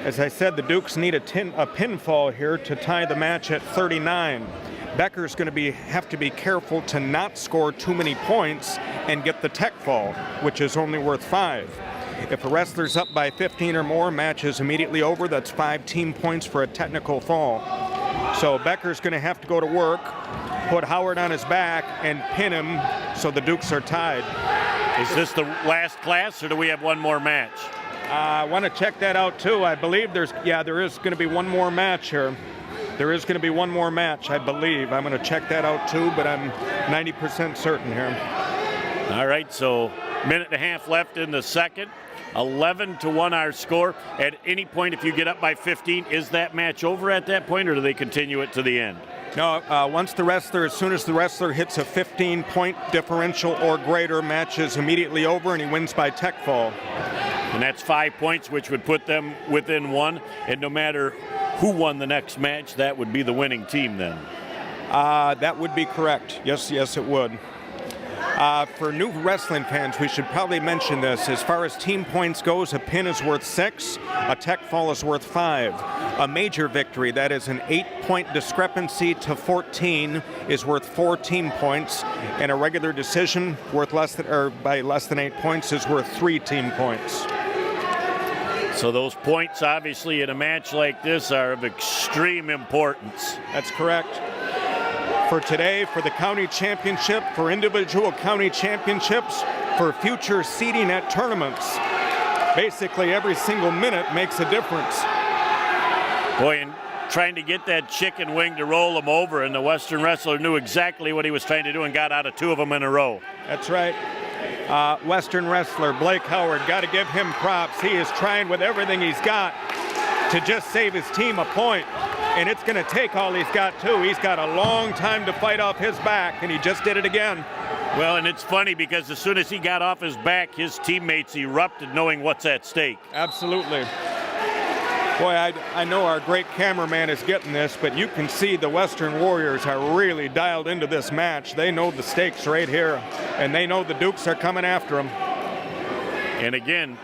Speaker 6: As I said, the Dukes need a pinfall here to tie the match at 39. Becker's going to have to be careful to not score too many points and get the tech fall, which is only worth 5. If a wrestler's up by 15 or more, match is immediately over. That's 5 team points for a technical fall. So Becker's going to have to go to work, put Howard on his back, and pin him so the Dukes are tied.
Speaker 5: Is this the last class, or do we have one more match?
Speaker 6: I want to check that out too. I believe there is going to be one more match here. There is going to be one more match, I believe. I'm going to check that out too, but I'm 90% certain here.
Speaker 5: All right, so minute and a half left in the second. 11-1 our score. At any point, if you get up by 15, is that match over at that point, or do they continue it to the end?
Speaker 6: No, as soon as the wrestler hits a 15-point differential or greater, match is immediately over, and he wins by tech fall.
Speaker 5: And that's 5 points, which would put them within 1. And no matter who won the next match, that would be the winning team then.
Speaker 6: That would be correct. Yes, it would. For new wrestling fans, we should probably mention this. As far as team points goes, a pin is worth 6, a tech fall is worth 5. A major victory, that is an 8-point discrepancy to 14, is worth 4 team points, and a regular decision by less than 8 points is worth 3 team points.
Speaker 5: So those points, obviously, in a match like this are of extreme importance.
Speaker 6: That's correct. For today, for the county championship, for individual county championships, for future seeding at tournaments. Basically, every single minute makes a difference.
Speaker 5: Boy, and trying to get that chicken wing to roll him over, and the Western wrestler knew exactly what he was trying to do and got out of 2 of them in a row.
Speaker 6: That's right. Western wrestler Blake Howard, got to give him props. He is trying with everything he's got to just save his team a point. And it's going to take all he's got, too. He's got a long time to fight off his back, and he just did it again.
Speaker 5: Well, and it's funny because as soon as he got off his back, his teammates erupted knowing what's at stake.
Speaker 6: Absolutely. Boy, I know our great cameraman is getting this, but you can see the Western Warriors are really dialed into this match. They know the stakes right here, and they know the Dukes are coming after them.
Speaker 5: And again,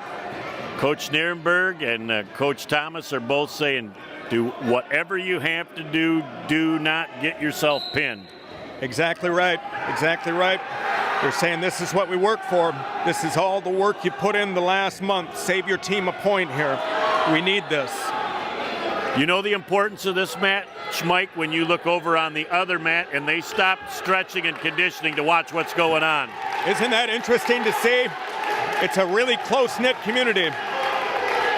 Speaker 5: Coach Nierenberg and Coach Thomas are both saying, do whatever you have to do, do not get yourself pinned.
Speaker 6: Exactly right. Exactly right. They're saying this is what we work for. This is all the work you put in the last month. Save your team a point here. We need this.
Speaker 5: You know the importance of this match, Mike, when you look over on the other mat and they stop stretching and conditioning to watch what's going on.
Speaker 6: Isn't that interesting to see? It's a really close-knit community.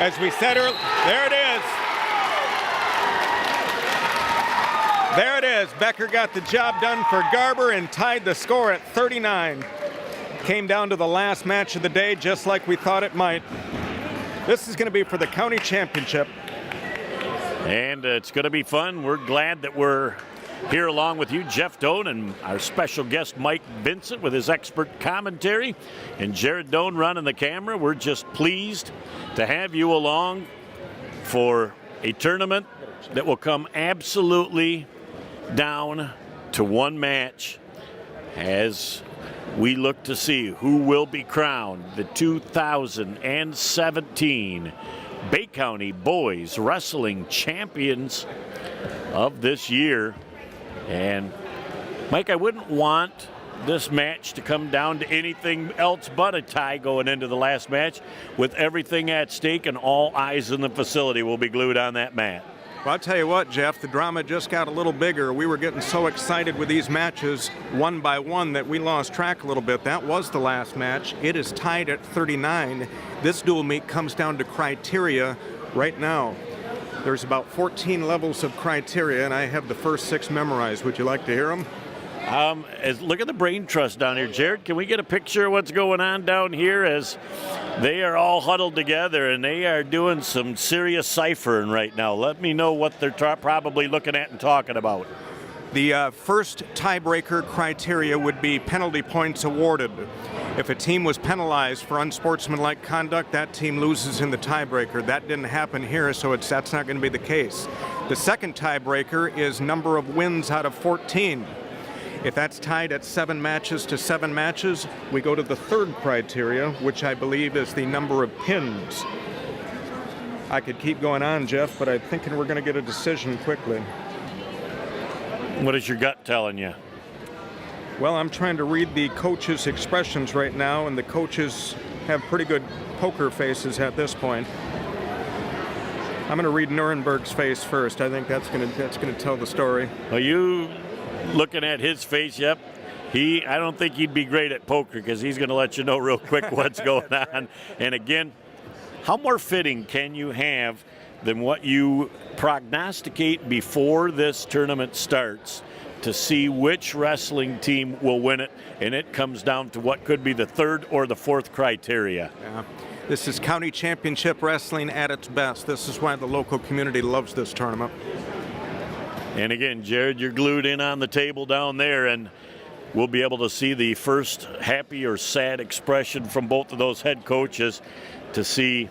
Speaker 6: As we said earlier, there it is. There it is. Becker got the job done for Garber and tied the score at 39. Came down to the last match of the day, just like we thought it might. This is going to be for the county championship.
Speaker 5: And it's going to be fun. We're glad that we're here along with you, Jeff Doan, and our special guest, Mike Vincent, with his expert commentary, and Jared Doan running the camera. We're just pleased to have you along for a tournament that will come absolutely down to one match as we look to see who will be crowned the 2017 Bay County Boys Wrestling Champions of this year. And Mike, I wouldn't want this match to come down to anything else but a tie going into the last match. With everything at stake and all eyes in the facility will be glued on that mat.
Speaker 6: Well, I'll tell you what, Jeff, the drama just got a little bigger. We were getting so excited with these matches one by one that we lost track a little bit. That was the last match. It is tied at 39. This dual meet comes down to criteria right now. There's about 14 levels of criteria, and I have the first 6 memorized. Would you like to hear them?
Speaker 5: Look at the brain trust down here. Jared, can we get a picture of what's going on down here as they are all huddled together and they are doing some serious ciphering right now? Let me know what they're probably looking at and talking about.
Speaker 6: The first tiebreaker criteria would be penalty points awarded. If a team was penalized for unsportsmanlike conduct, that team loses in the tiebreaker. That didn't happen here, so that's not going to be the case. The second tiebreaker is number of wins out of 14. If that's tied at 7 matches to 7 matches, we go to the third criteria, which I believe is the number of pins. I could keep going on, Jeff, but I'm thinking we're going to get a decision quickly.
Speaker 5: What is your gut telling you?
Speaker 6: Well, I'm trying to read the coaches' expressions right now, and the coaches have pretty good poker faces at this point. I'm going to read Nuremberg's face first. I think that's going to tell the story.
Speaker 5: Well, you looking at his face, yep. I don't think he'd be great at poker because he's going to let you know real quick what's going on. And again, how more fitting can you have than what you prognosticate before this tournament starts to see which wrestling team will win it, and it comes down to what could be the third or the fourth criteria.
Speaker 6: Yeah. This is county championship wrestling at its best. This is why the local community loves this tournament.
Speaker 5: And again, Jared, you're glued in on the table down there, and we'll be able to see the first happy or sad expression from both of those head coaches to see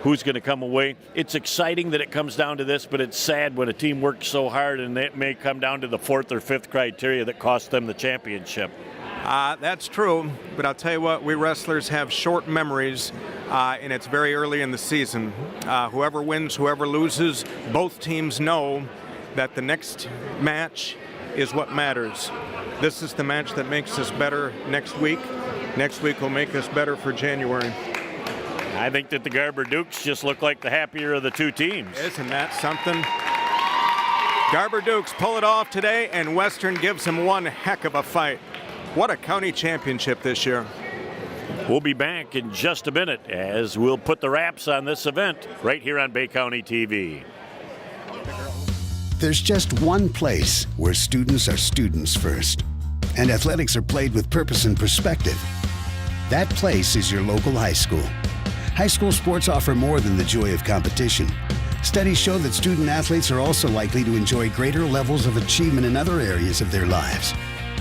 Speaker 5: who's going to come away. It's exciting that it comes down to this, but it's sad when a team works so hard and it may come down to the 4th or 5th criteria that cost them the championship.
Speaker 6: That's true, but I'll tell you what, we wrestlers have short memories, and it's very early in the season. Whoever wins, whoever loses, both teams know that the next match is what matters. This is the match that makes us better next week. Next week will make us better for January.
Speaker 5: I think that the Garber Dukes just look like the happier of the two teams.
Speaker 6: Isn't that something? Garber Dukes pull it off today, and Western gives them one heck of a fight. What a county championship this year.
Speaker 5: We'll be back in just a minute as we'll put the wraps on this event right here on Bay County TV.
Speaker 10: There's just one place where students are students first, and athletics are played with purpose and perspective. That place is your local high school. High school sports offer more than the joy of competition. Studies show that student athletes are also likely to enjoy greater levels of achievement in other areas of their lives,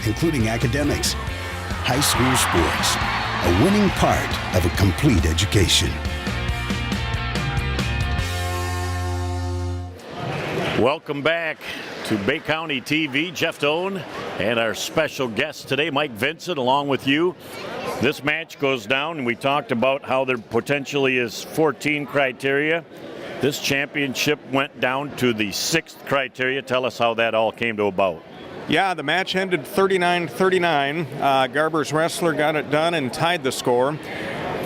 Speaker 10: including academics. High school sports, a winning part of a complete education.
Speaker 5: Welcome back to Bay County TV. Jeff Doan and our special guest today, Mike Vincent, along with you. This match goes down, and we talked about how there potentially is 14 criteria. This championship went down to the 6th criteria. Tell us how that all came to about.
Speaker 6: Yeah, the match ended 39-39. Garber's wrestler got it done and tied the score.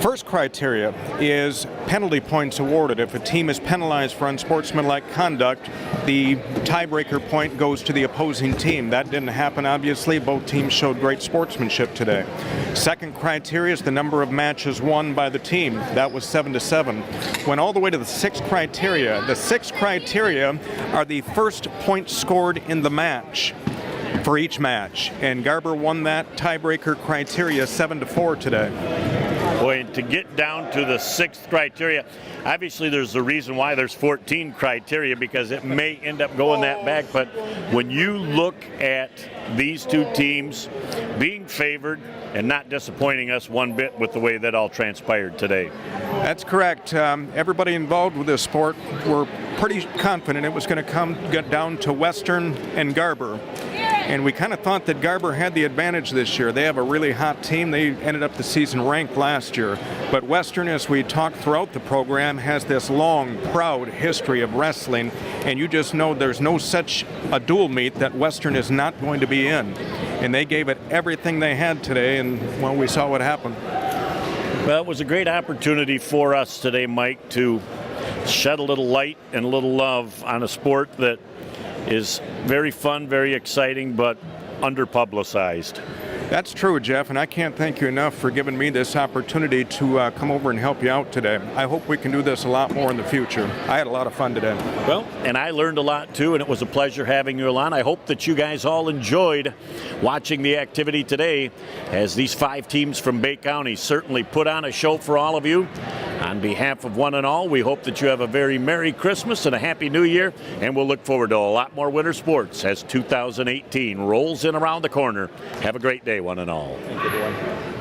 Speaker 6: First criteria is penalty points awarded. If a team is penalized for unsportsmanlike conduct, the tiebreaker point goes to the opposing team. That didn't happen, obviously. Both teams showed great sportsmanship today. Second criteria is the number of matches won by the team. That was 7-7. Went all the way to the 6th criteria. The 6 criteria are the first points scored in the match for each match. And Garber won that tiebreaker criteria 7-4 today.
Speaker 5: Boy, to get down to the 6th criteria, obviously there's a reason why there's 14 criteria, because it may end up going that back, but when you look at these two teams being favored and not disappointing us one bit with the way that all transpired today.
Speaker 6: That's correct. Everybody involved with this sport were pretty confident it was going to get down to Western and Garber. And we kind of thought that Garber had the advantage this year. They have a really hot team. They ended up the season ranked last year. But Western, as we talked throughout the program, has this long, proud history of wrestling. And you just know there's no such a dual meet that Western is not going to be in. And they gave it everything they had today, and, well, we saw what happened.
Speaker 5: Well, it was a great opportunity for us today, Mike, to shed a little light and a little love on a sport that is very fun, very exciting, but under-publicized.
Speaker 6: That's true, Jeff, and I can't thank you enough for giving me this opportunity to come over and help you out today. I hope we can do this a lot more in the future. I had a lot of fun today.
Speaker 5: Well, and I learned a lot too, and it was a pleasure having you on. I hope that you guys all enjoyed watching the activity today, as these 5 teams from Bay County certainly put on a show for all of you. On behalf of one and all, we hope that you have a very Merry Christmas and a Happy New Year, and we'll look forward to a lot more winter sports as 2018 rolls in around the corner. Have a great day, one and all.
Speaker 6: Thank you, everyone.